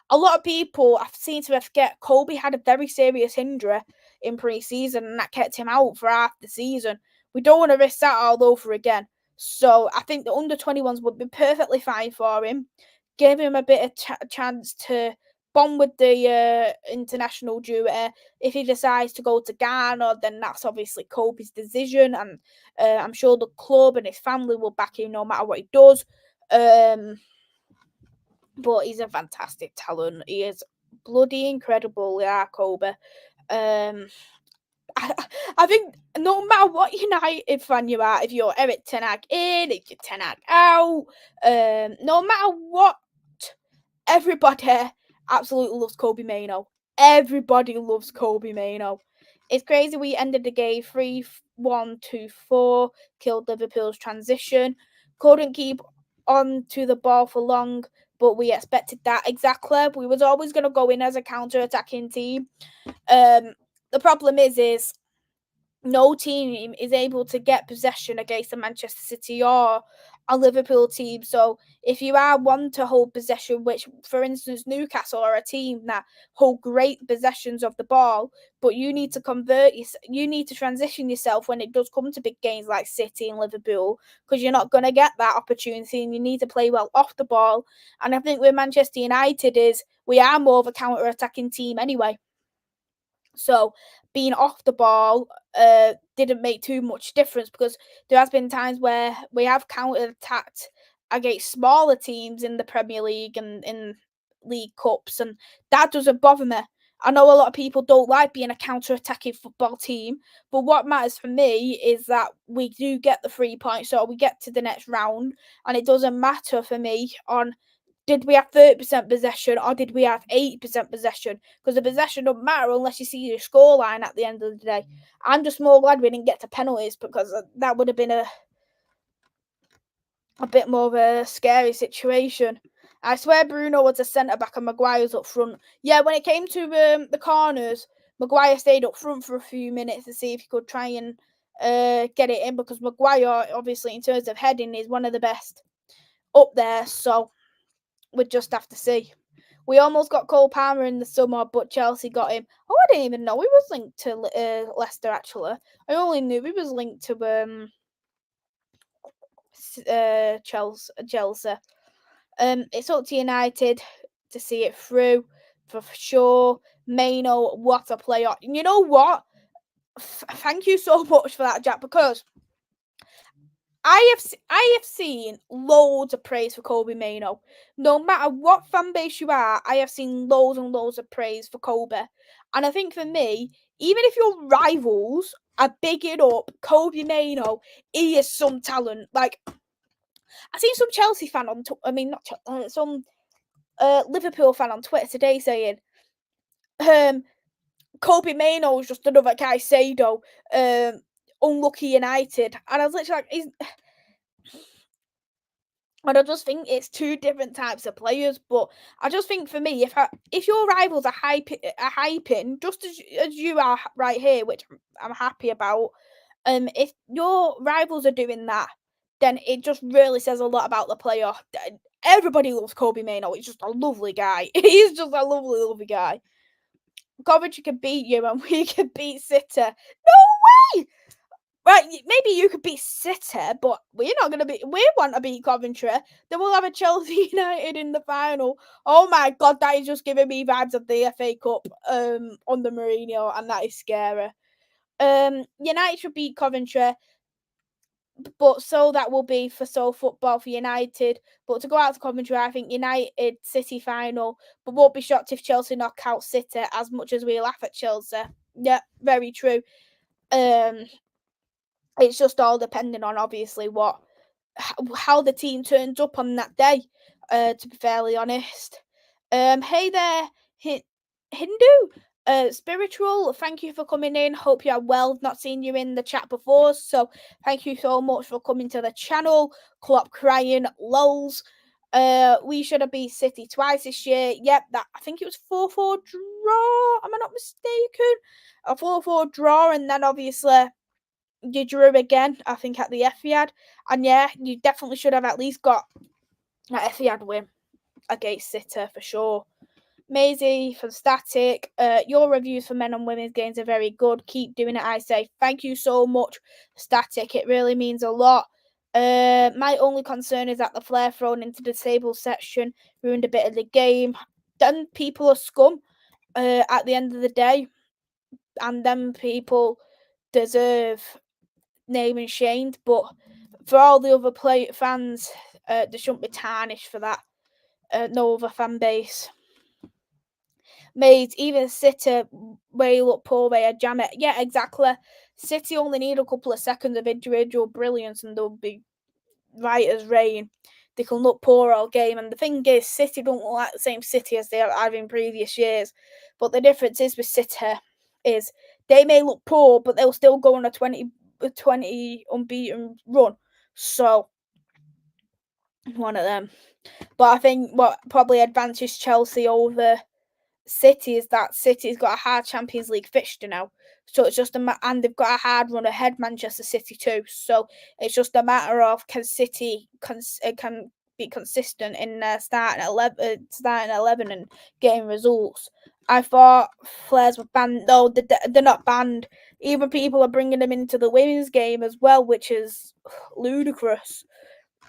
a lot of people have seemed to forget, Kobe had a very serious injury in pre-season, and that kept him out for half the season. We don't want to risk that all over again. So I think the under 21s would be perfectly fine for him. Give him a bit of chance to bond with the international duty. If he decides to go to Ghana, then that's obviously Kobe's decision, and I'm sure the club and his family will back him no matter what he does. But he's a fantastic talent. He is bloody incredible, yeah, Kobe. I think no matter what United fan you are, if you're Eric Ten Hag in, if you're Ten Hag out, no matter what, everybody absolutely loves Kobe Maino. Everybody loves Kobe Mano. It's crazy we ended the game 3-1 to 4, killed Liverpool's transition. Couldn't keep on to the ball for long, but we expected that. Exactly. We was always going to go in as a counter-attacking team. The problem is no team is able to get possession against a Manchester City or a Liverpool team. So if you are one to hold possession, which for instance Newcastle are a team that hold great possessions of the ball, but you need to you need to transition yourself when it does come to big games like City and Liverpool, because you're not going to get that opportunity, and you need to play well off the ball. And I think with Manchester United is we are more of a counter-attacking team anyway. So being off the ball didn't make too much difference, because there has been times where we have counter-attacked against smaller teams in the Premier League and in League Cups, and that doesn't bother me. I know a lot of people don't like being a counter-attacking football team, but what matters for me is that we do get the 3 points, so we get to the next round, and it doesn't matter for me on did we have 30% possession or did we have 80% possession? Because the possession doesn't matter unless you see your scoreline at the end of the day. I'm just more glad we didn't get to penalties, because that would have been a bit more of a scary situation. I swear Bruno was a centre back and Maguire's up front. Yeah, when it came to the corners, Maguire stayed up front for a few minutes to see if he could try and get it in, because Maguire, obviously, in terms of heading, is one of the best up there. So we'd just have to see. We almost got Cole Palmer in the summer, but Chelsea got him. Oh, I didn't even know he was linked to Leicester, actually. I only knew he was linked to Chelsea. It's up to United to see it through for sure. Mano, what a player! And you know what? Thank you so much for that, Jack, because I have seen loads of praise for Kobe Mano. No matter what fan base you are, I have seen loads and loads of praise for Kobe. And I think for me, even if your rivals are bigging up Kobe Mano, he is some talent. Like, I seen some Chelsea fan on, some Liverpool fan on Twitter today saying, Kobe Mano is just another Caicedo, unlucky United. And I was literally like, and I just think it's two different types of players. But I just think for me, if your rivals are hyping just as you are right here, which I'm happy about, if your rivals are doing that, then it just really says a lot about the player. Everybody loves Kobe Mano. He's just a lovely guy. He's just a lovely, lovely guy. Coventry can beat you, and we can beat City. No way! Right, maybe you could beat City, but we're not going to be. We want to beat Coventry. Then we'll have a Chelsea United in the final. Oh my God, that is just giving me vibes of the FA Cup under Mourinho, and that is scary. United should beat Coventry, but so that will be for football for United. But to go out to Coventry, I think United City final, but won't be shocked if Chelsea knock out City, as much as we laugh at Chelsea. Yeah, very true. It's just all depending on obviously how the team turns up on that day. To be fairly honest. Hey there, Hindu. Spiritual, thank you for coming in. Hope you are well. Not seen you in the chat before, so thank you so much for coming to the channel. Klopp crying, lols. We should have beat City twice this year. Yep, that I think it was 4-4 draw. Am I not mistaken? A 4-4 draw, and then obviously you drew again, I think, at the Etihad. And yeah, you definitely should have at least got an Etihad win against City for sure. Maisy from Static, your reviews for men and women's games are very good. Keep doing it, I say. Thank you so much, Static. It really means a lot. My only concern is that the flare thrown into the disabled section ruined a bit of the game. Then people are scum at the end of the day, and then people deserve name and shamed, but for all the other fans, they shouldn't be tarnished for that. No other fan base. Made even City way look poor way a jam it. Yeah, exactly. City only need a couple of seconds of individual brilliance and they'll be right as rain. they can look poor all game. And the thing is, City don't look like the same City as they have in previous years. But the difference is with City is they may look poor, but they'll still go on a 20 unbeaten run. So one of them. But I think what probably advances Chelsea over City is that City's got a hard Champions League fixture now. So it's just and they've got a hard run ahead Manchester City too. So it's just a matter of can City can be consistent in starting 11 and getting results. I thought Flares were banned. No, they're not banned. Even people are bringing them into the women's game as well, which is ludicrous.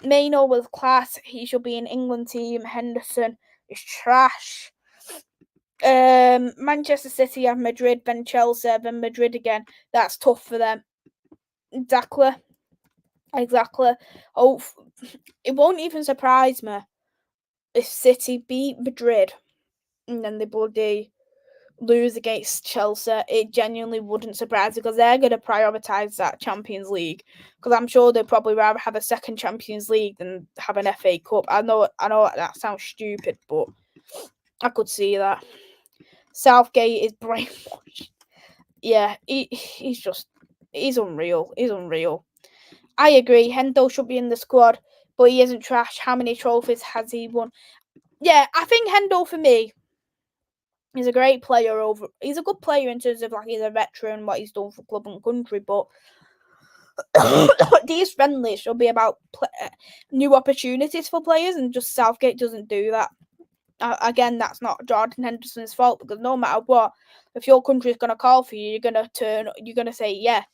Maino was class. He should be in England team. Henderson is trash. Manchester City have Madrid, then Chelsea, then Madrid again. That's tough for them. Exactly. Oh, it won't even surprise me if City beat Madrid and then they bloody lose against Chelsea. It genuinely wouldn't surprise me because they're going to prioritise that Champions League. Because I'm sure they'd probably rather have a second Champions League than have an FA Cup. I know that sounds stupid, but I could see that. Southgate is brainwashed. Yeah, he's unreal. He's unreal. I agree. Hendo should be in the squad, but he isn't trash. How many trophies has he won? Yeah, I think Hendo for me is a great player. He's a good player in terms of like he's a veteran, what he's done for club and country. But these friendlies should be about new opportunities for players, and just Southgate doesn't do that. Again, that's not Jordan Henderson's fault because no matter what, if your country's gonna call for you, you're gonna say yeah.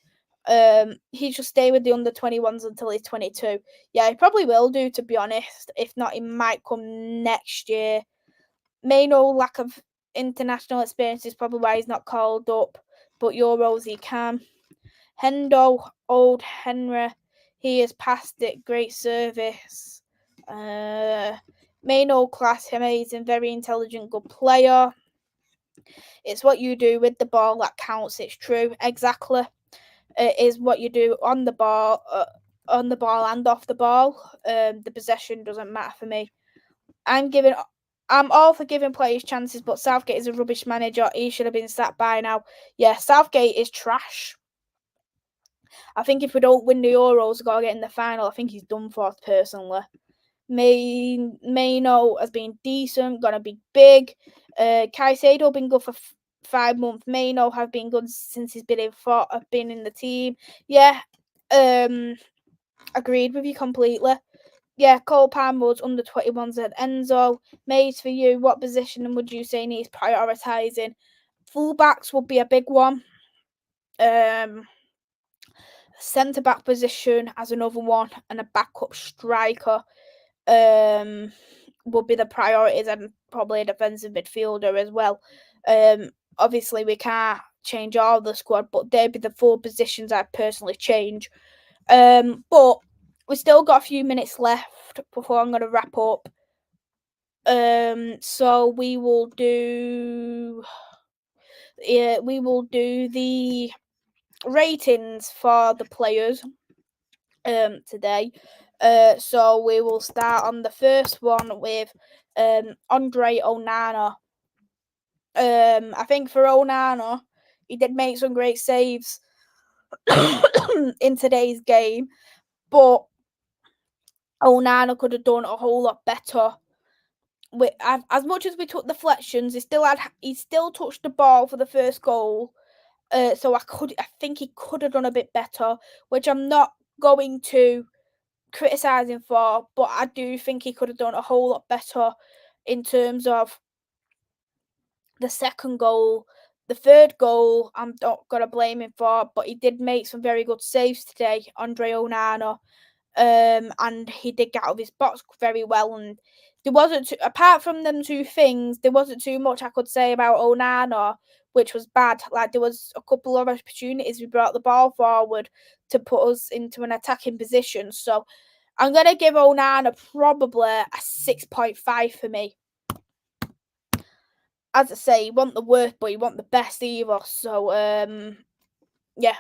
He should stay with the under-21s until he's 22. Yeah, he probably will do, to be honest. If not, he might come next year. Maino lack of international experience is probably why he's not called up, but Euros he can. Hendo, old Henry, he is past it. Great service. Maino class, amazing, very intelligent, good player. It's what you do with the ball that counts. It's true, exactly. It is what you do on the ball and off the ball. The possession doesn't matter for me. I'm all for giving players chances, but Southgate is a rubbish manager. He should have been sacked by now. Yeah, Southgate is trash. I think if we don't win the Euros, we've got to get in the final. I think he's done for, personally. Maino has been decent, gonna be big. Caicedo been good for 5 months. Maino have been good since he's been in the team. Yeah, agreed with you completely. Yeah, Cole Palmer's under 21s at Enzo. Mays, for you, what position would you say needs prioritising? Fullbacks would be a big one. Centre back position as another one, and a backup striker would be the priorities, and probably a defensive midfielder as well. Obviously, we can't change all the squad, but they'd be the 4 positions I'd personally change. But we still got a few minutes left before I'm going to wrap up. So we will do the ratings for the players today. So we will start on the first one with Andre Onana. I think for Onana, he did make some great saves in today's game, but Onana could have done a whole lot better. As much as we took deflections, he still touched the ball for the first goal. So I think he could have done a bit better, which I'm not going to criticise him for, but I do think he could have done a whole lot better in terms of the second goal. The third goal, I'm not going to blame him for, but he did make some very good saves today, Andre Onana. And he did get out of his box very well. And there wasn't, apart from them 2 things, there wasn't too much I could say about Onana, which was bad. Like, there was a couple of opportunities we brought the ball forward to put us into an attacking position. So I'm going to give Onana probably a 6.5 for me. As I say, you want the worst, but you want the best either. So, yeah.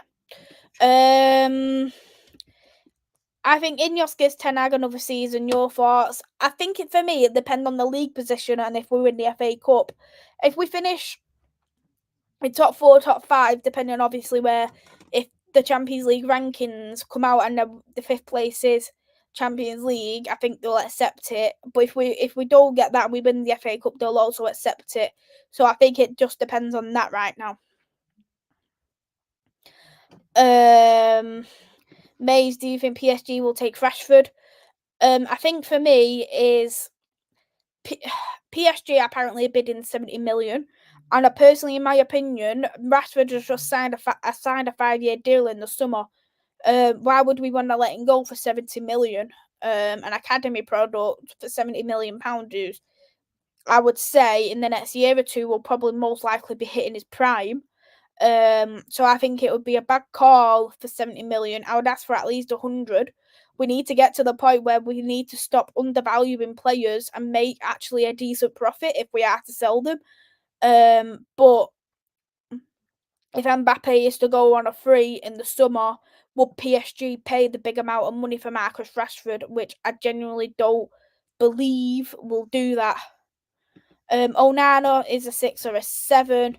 I think Ineos Ten Hag another season. Your thoughts? I think for me, it depends on the league position and if we win the FA Cup. If we finish in top 4, top 5, depending on obviously where, if the Champions League rankings come out and the 5th place is Champions League, I think they'll accept it. But if we don't get that and we win the FA Cup, they'll also accept it. So I think it just depends on that right now. Mays, do you think PSG will take Rashford? I think for me is PSG apparently are bidding 70 million. And personally, in my opinion, Rashford has just signed a 5-year deal in the summer. Why would we want to let him go for 70 million? An academy product for 70 million pounds. I would say in the next year or two will probably most likely be hitting his prime. So I think it would be a bad call for 70 million. I would ask for at least 100. We need to get to the point where we need to stop undervaluing players and make actually a decent profit if we are to sell them. But if Mbappe is to go on a free in the summer, would PSG pay the big amount of money for Marcus Rashford, which I genuinely don't believe will do that. Onana is a 6 or a 7.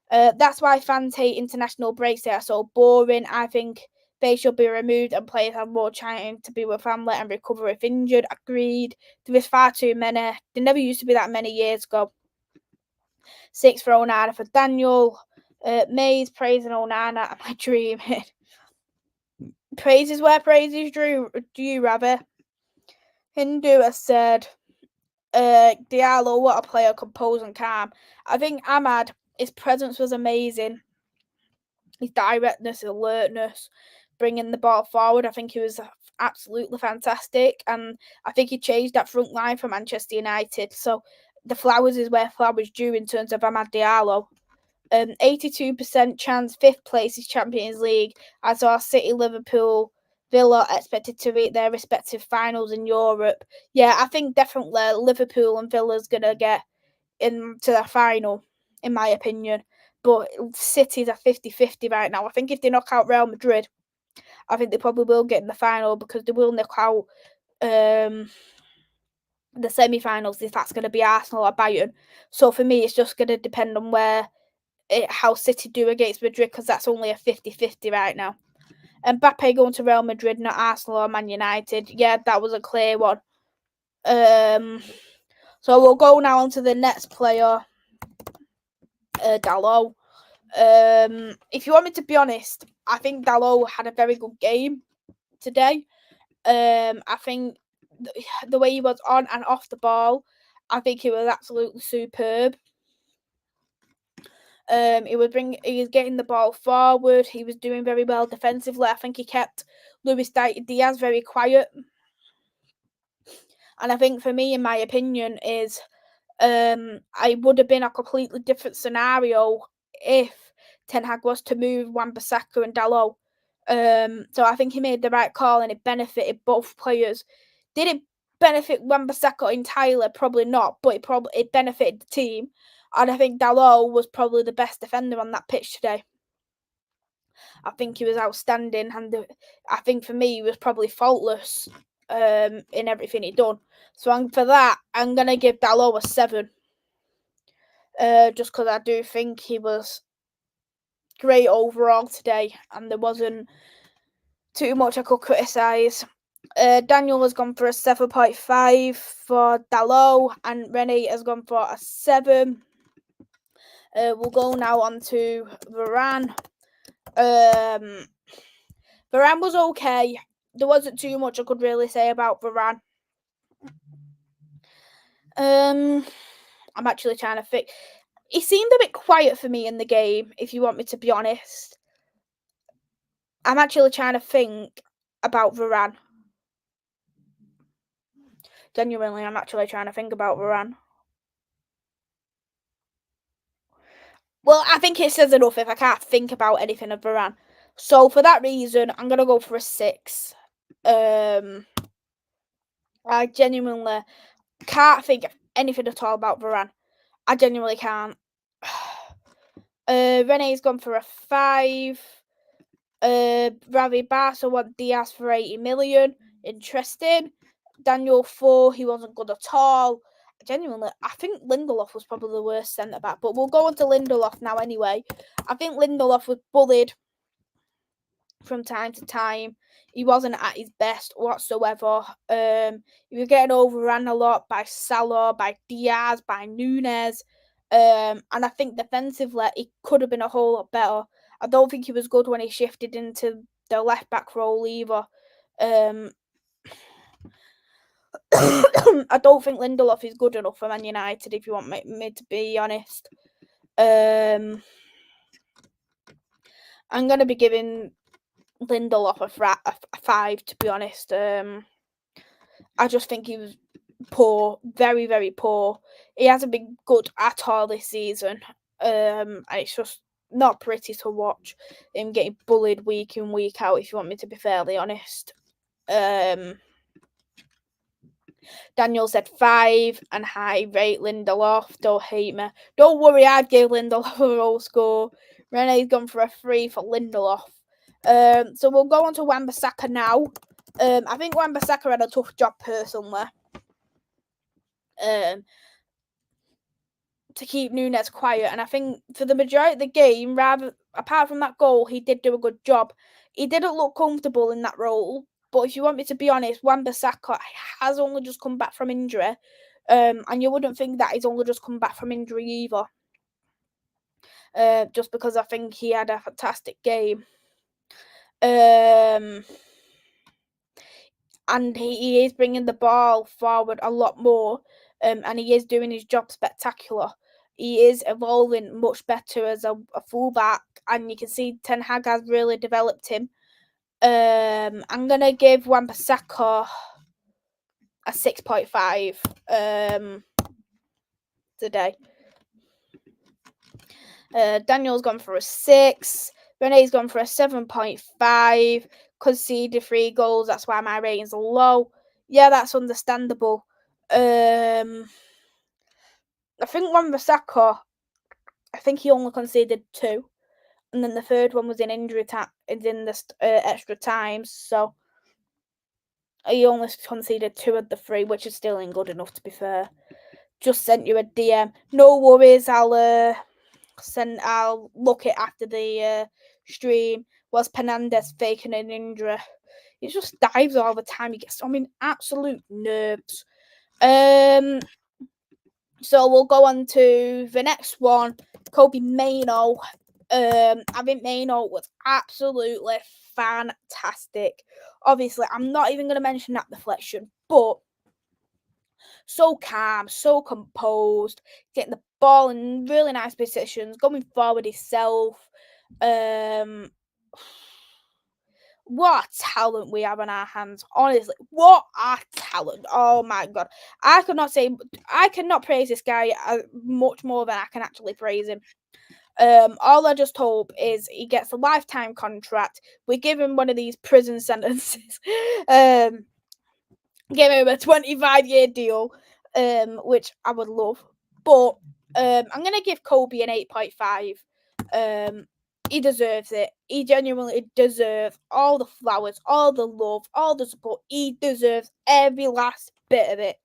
That's why fans hate international breaks. They are so boring. I think they should be removed and players have more time to be with family and recover if injured. Agreed. There is far too many. There never used to be that many years ago. 6 for Onana for Daniel. Mays praising Onana. Am I dreaming? Praise is where praise is due, rather. Hindu has said, Diallo, what a player, composed and calm. I think Ahmad, his presence was amazing. His directness, his alertness, bringing the ball forward. I think he was absolutely fantastic. And I think he changed that front line for Manchester United. So the flowers is where flowers due in terms of Amad Diallo. 82% chance 5th place is Champions League. As our City, Liverpool, Villa expected to reach their respective finals in Europe. Yeah, I think definitely Liverpool and Villa's going to get into the final, in my opinion. But City's a 50-50 right now. I think if they knock out Real Madrid, I think they probably will get in the final because they will knock out the semi-finals if that's going to be Arsenal or Bayern. So for me, it's just going to depend on how City do against Madrid because that's only a 50-50 right now. And Mbappe going to Real Madrid, not Arsenal or Man United. Yeah, that was a clear one. So we'll go now on to the next player, Dalot. If you want me to be honest, I think Dalot had a very good game today. I think the way he was on and off the ball, I think he was absolutely superb. He was getting the ball forward. He was doing very well defensively. I think he kept Luis Diaz very quiet. And I think for me, in my opinion, is I would have been a completely different scenario if Ten Hag was to move Wan-Bissaka and Dalot. So I think he made the right call and it benefited both players. Did it benefit Wan-Bissaka entirely? Probably not, but it benefited the team. And I think Dalot was probably the best defender on that pitch today. I think he was outstanding, and I think for me he was probably faultless in everything he done. So for that, I'm gonna give Dalot a 7. Just because I do think he was great overall today, and there wasn't too much I could criticise. Daniel has gone for a 7.5 for Dalot, and Rene has gone for a 7. We'll go now on to Varane. Varane was okay. There wasn't too much I could really say about Varane. I'm actually trying to think. He seemed a bit quiet for me in the game, if you want me to be honest. I'm actually trying to think about Varane. Genuinely, I'm actually trying to think about Varane. Well, I think it says enough if I can't think about anything of Varane. So for that reason, I'm going to go for a 6. I genuinely can't think of anything at all about Varane. I genuinely can't. Rene's gone for a 5. Ravi Barca want Diaz for 80 million. Interesting. Daniel 4, he wasn't good at all. Genuinely, I think Lindelof was probably the worst centre back, but we'll go on to Lindelof now anyway. I think Lindelof was bullied from time to time. He wasn't at his best whatsoever. He was getting overrun a lot by Salah, by Diaz, by Nunes. And I think defensively, he could have been a whole lot better. I don't think he was good when he shifted into the left back role either. I don't think Lindelof is good enough for Man United, if you want me to be honest. I'm going to be giving Lindelof a 5, to be honest. I just think he was poor, very, very poor. He hasn't been good at all this season. And it's just not pretty to watch him getting bullied week in, week out, if you want me to be fairly honest. Daniel said 5 and high rate Lindelof. Don't hate me. Don't worry, I'd give Lindelof a low score. Rene's gone for a 3 for Lindelof. So we'll go on to Wan-Bissaka now. I think Wan-Bissaka had a tough job personally. To keep Nunes quiet, and I think for the majority of the game, apart from that goal, he did do a good job. He didn't look comfortable in that role, but if you want me to be honest, Wan-Bissaka has only just come back from injury, and you wouldn't think that he's only just come back from injury either. Just because I think he had a fantastic game. And he is bringing the ball forward a lot more, and he is doing his job spectacular. He is evolving much better as a fullback, and you can see Ten Hag has really developed him. I'm going to give Wan-Bissaka a 6.5 today. Daniel's gone for a 6. Rene's gone for a 7.5. Conceded 3 goals. That's why my rating's low. Yeah, that's understandable. I think Wan-Bissaka, I think he only conceded 2. And then the third one was in injury time, in the extra times. So he only conceded 2 of the 3, which is still ain't good enough, to be fair. Just sent you a DM. No worries, I'll look it after the stream. Was Penandes faking an injury? He just dives all the time. He gets on me absolute nerves. So we'll go on to the next one. Kobe Mainoo. I think Mainoo was absolutely fantastic. Obviously, I'm not even going to mention that deflection, but so calm, so composed, getting the ball in really nice positions, going forward himself. What a talent we have on our hands, honestly. What a talent. Oh my god. I cannot praise this guy much more than I can actually praise him. All I just hope is he gets a lifetime contract. We give him one of these prison sentences. Give him a 25-year deal, which I would love. But I'm going to give Kobe an 8.5. He deserves it. He genuinely deserves all the flowers, all the love, all the support. He deserves every last bit of it.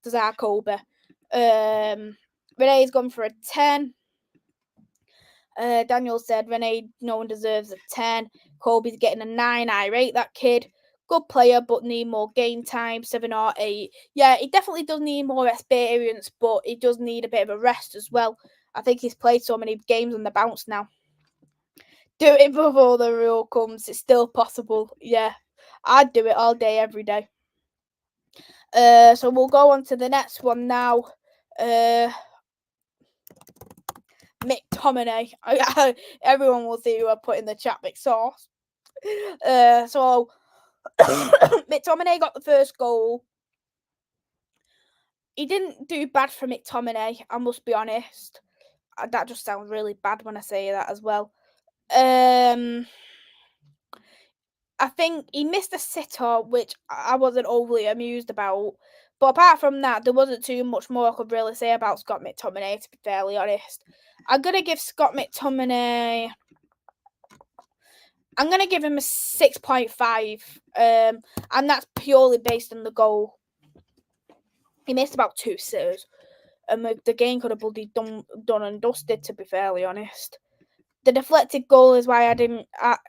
Does our Kobe. Rene's gone for a 10. Daniel said, Rene, no one deserves a 10. Kobe's getting a 9. I rate that kid. Good player, but need more game time, 7 or 8. Yeah, he definitely does need more experience, but he does need a bit of a rest as well. I think he's played so many games on the bounce now. Do it before the rule comes. It's still possible. Yeah, I'd do it all day, every day. So we'll go on to the next one now. McTominay. Everyone will see who I put in the chat. McSauce. So McTominay got the first goal. He didn't do bad for McTominay, I must be honest. That just sounds really bad when I say that as well. I think he missed a sitter, which I wasn't overly amused about. But apart from that, there wasn't too much more I could really say about Scott McTominay, to be fairly honest. I'm going to give Scott McTominay... I'm going to give him a 6.5. And that's purely based on the goal. He missed about 2 sitters. And the game could have bloody done and dusted, to be fairly honest. The deflected goal is why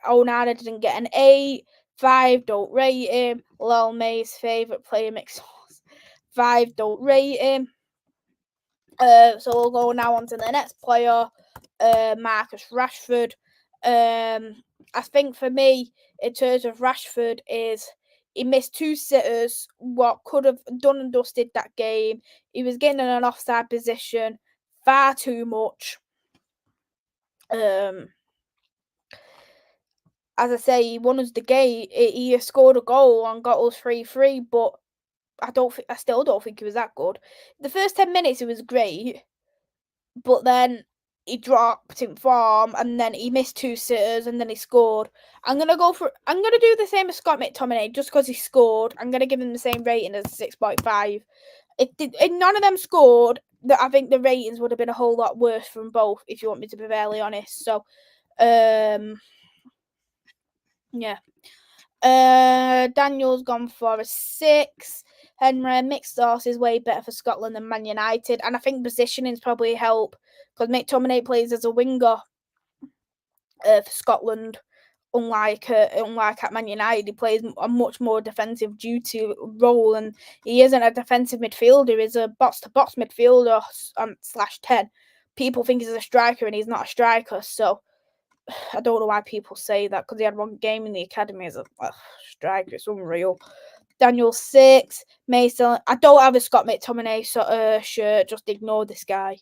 Onana didn't get an 8. 5, don't rate him. Lol May's favourite player makes 5, don't rate him. So we'll go now on to the next player, Marcus Rashford. I think for me, in terms of Rashford, is he missed 2 sitters, what could have done and dusted that game. He was getting in an offside position far too much. As I say, he won us the game. He scored a goal and got us 3-3, but I still don't think he was that good. The first 10 minutes, he was great, but then he dropped in form, and then he missed 2 sitters, and then he scored. I'm gonna do the same as Scott McTominay, just because he scored. I'm gonna give him the same rating as 6.5. If none of them scored, I think the ratings would have been a whole lot worse from both, if you want me to be fairly honest. So, yeah. Daniel's gone for a 6. Henry, mixed sauce is way better for Scotland than Man United, and I think positioning's probably help because McTominay plays as a winger for Scotland. Unlike at Man United, he plays a much more defensive duty role, and he isn't a defensive midfielder. He's a box-to-box midfielder /10. People think he's a striker, and he's not a striker. So I don't know why people say that because he had one game in the academy as a striker. It's unreal. Daniel 6. Mason. I don't have a Scott McTominay shirt. Just ignore this guy.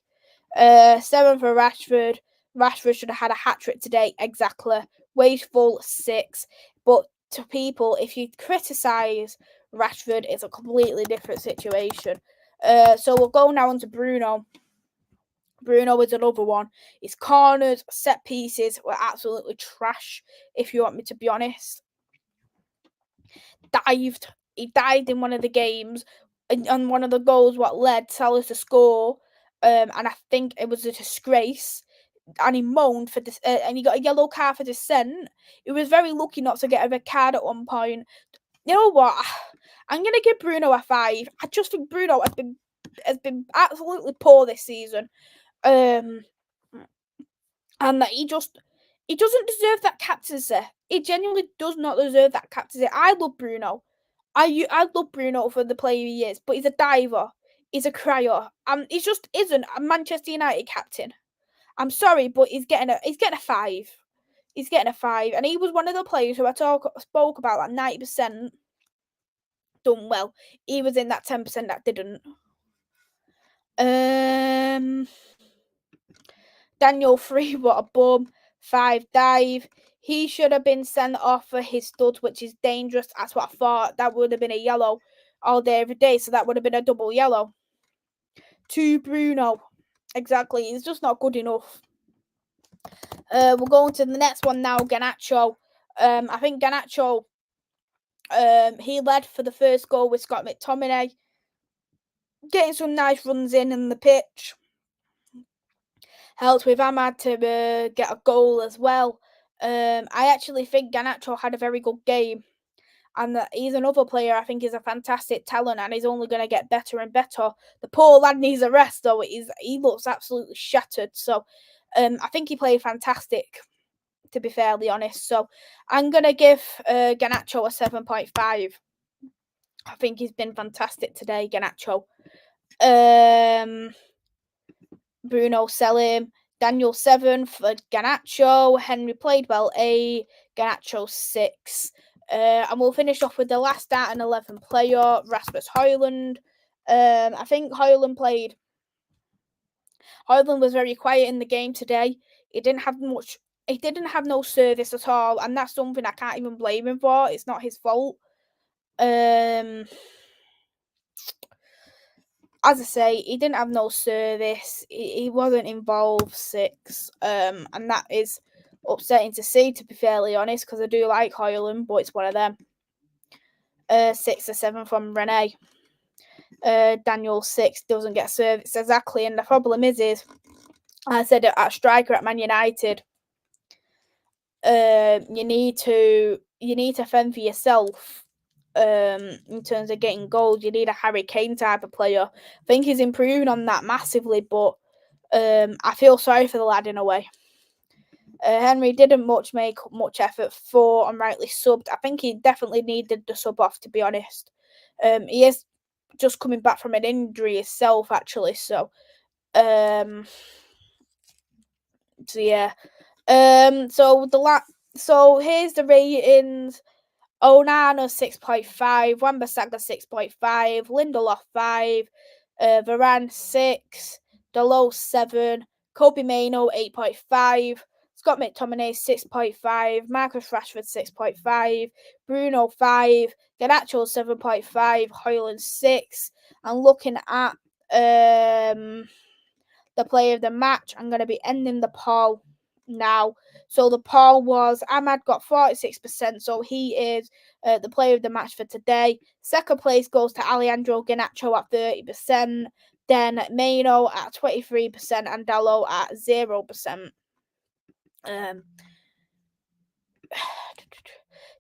7 for Rashford. Rashford should have had a hat-trick today. Exactly. Wasteful 6. But to people, if you criticise Rashford, it's a completely different situation. So we'll go now on to Bruno. Bruno is another one. His corners, set pieces were absolutely trash, if you want me to be honest. He dived in one of the games, and one of the goals what led Salah to score. And I think it was a disgrace. And he moaned for this, and he got a yellow card for dissent. He was very lucky not to get a red card at one point. You know what? I'm gonna give Bruno a 5. I just think Bruno has been absolutely poor this season. And that he doesn't deserve that captaincy. He genuinely does not deserve that captaincy. I love Bruno. I love Bruno for the player he is, but he's a diver. He's a crier. He just isn't a Manchester United captain. I'm sorry, but he's getting a 5. He's getting a 5, and he was one of the players who I spoke about like 90% done well. He was in that 10% that didn't. Daniel 3, what a bum. 5, dive. He should have been sent off for his studs, which is dangerous. That's what I thought. That would have been a yellow all day, every day. So that would have been a double yellow. 2, Bruno. Exactly. He's just not good enough. We'll go on to the next one now, Garnacho. I think Garnacho, he led for the first goal with Scott McTominay. Getting some nice runs in the pitch. Helped with Ahmad to get a goal as well. I actually think Garnacho had a very good game. And that he's another player I think is a fantastic talent, and he's only going to get better and better. The poor lad needs a rest, though. He looks absolutely shattered. So I think he played fantastic, to be fairly honest. So I'm going to give Garnacho a 7.5. I think he's been fantastic today, Garnacho. Bruno sell him. Daniel 7 for Garnacho. Henry played well 8. Garnacho 6. And we'll finish off with the last starting 11 player, Rasmus Højlund. I think Højlund was very quiet in the game today. He didn't have no service at all, and that's something I can't even blame him for. It's not his fault. As I say, he didn't have no service. He wasn't involved. 6. And that is upsetting to see, to be fairly honest, because I do like Højlund, but it's one of them. 6 or 7 from Rene. Daniel 6 doesn't get service exactly, and the problem is I said it at striker at Man United. you need to fend for yourself. In terms of getting goals, you need a Harry Kane type of player. I think he's improving on that massively, but I feel sorry for the lad in a way. Henry didn't make much effort for and rightly subbed. I think he definitely needed the sub off, to be honest. He is just coming back from an injury himself, actually. So yeah. So here's the ratings. Onana 6.5, Wan-Bissaka 6.5, Lindelof 5, Varane 6, Dalot 7, Kobe Mainoo 8.5, Scott McTominay 6.5, Marcus Rashford 6.5, Bruno 5, Garnacho 7.5, Højlund 6. And looking at the player of the match, I'm going to be ending the poll now. So the poll was Ahmad got 46%, so he is the player of the match for today. Second place goes to Alejandro Garnacho at 30%, then Mainoo at 23% and Dalot at 0%.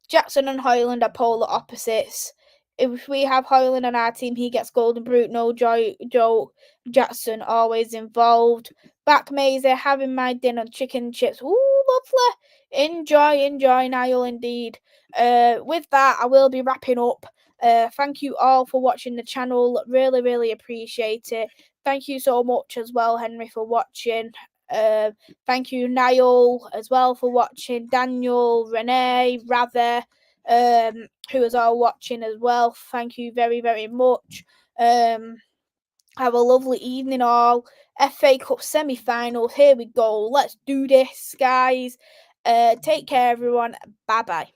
Jackson and Højlund are polar opposites. If we have Højlund on our team, he gets golden boot. No Joe Jackson always involved. Back Maisy, having my dinner, chicken chips. Ooh, lovely. Enjoy, Niall, indeed. With that, I will be wrapping up. Thank you all for watching the channel. Really, really appreciate it. Thank you so much as well, Henry, for watching. Thank you, Niall, as well, for watching. Daniel, Renee, Rather, who is all watching as well. Thank you very, very much. Have a lovely evening, all. FA Cup semi-finals. Here we go. Let's do this, guys. Take care, everyone. Bye-bye.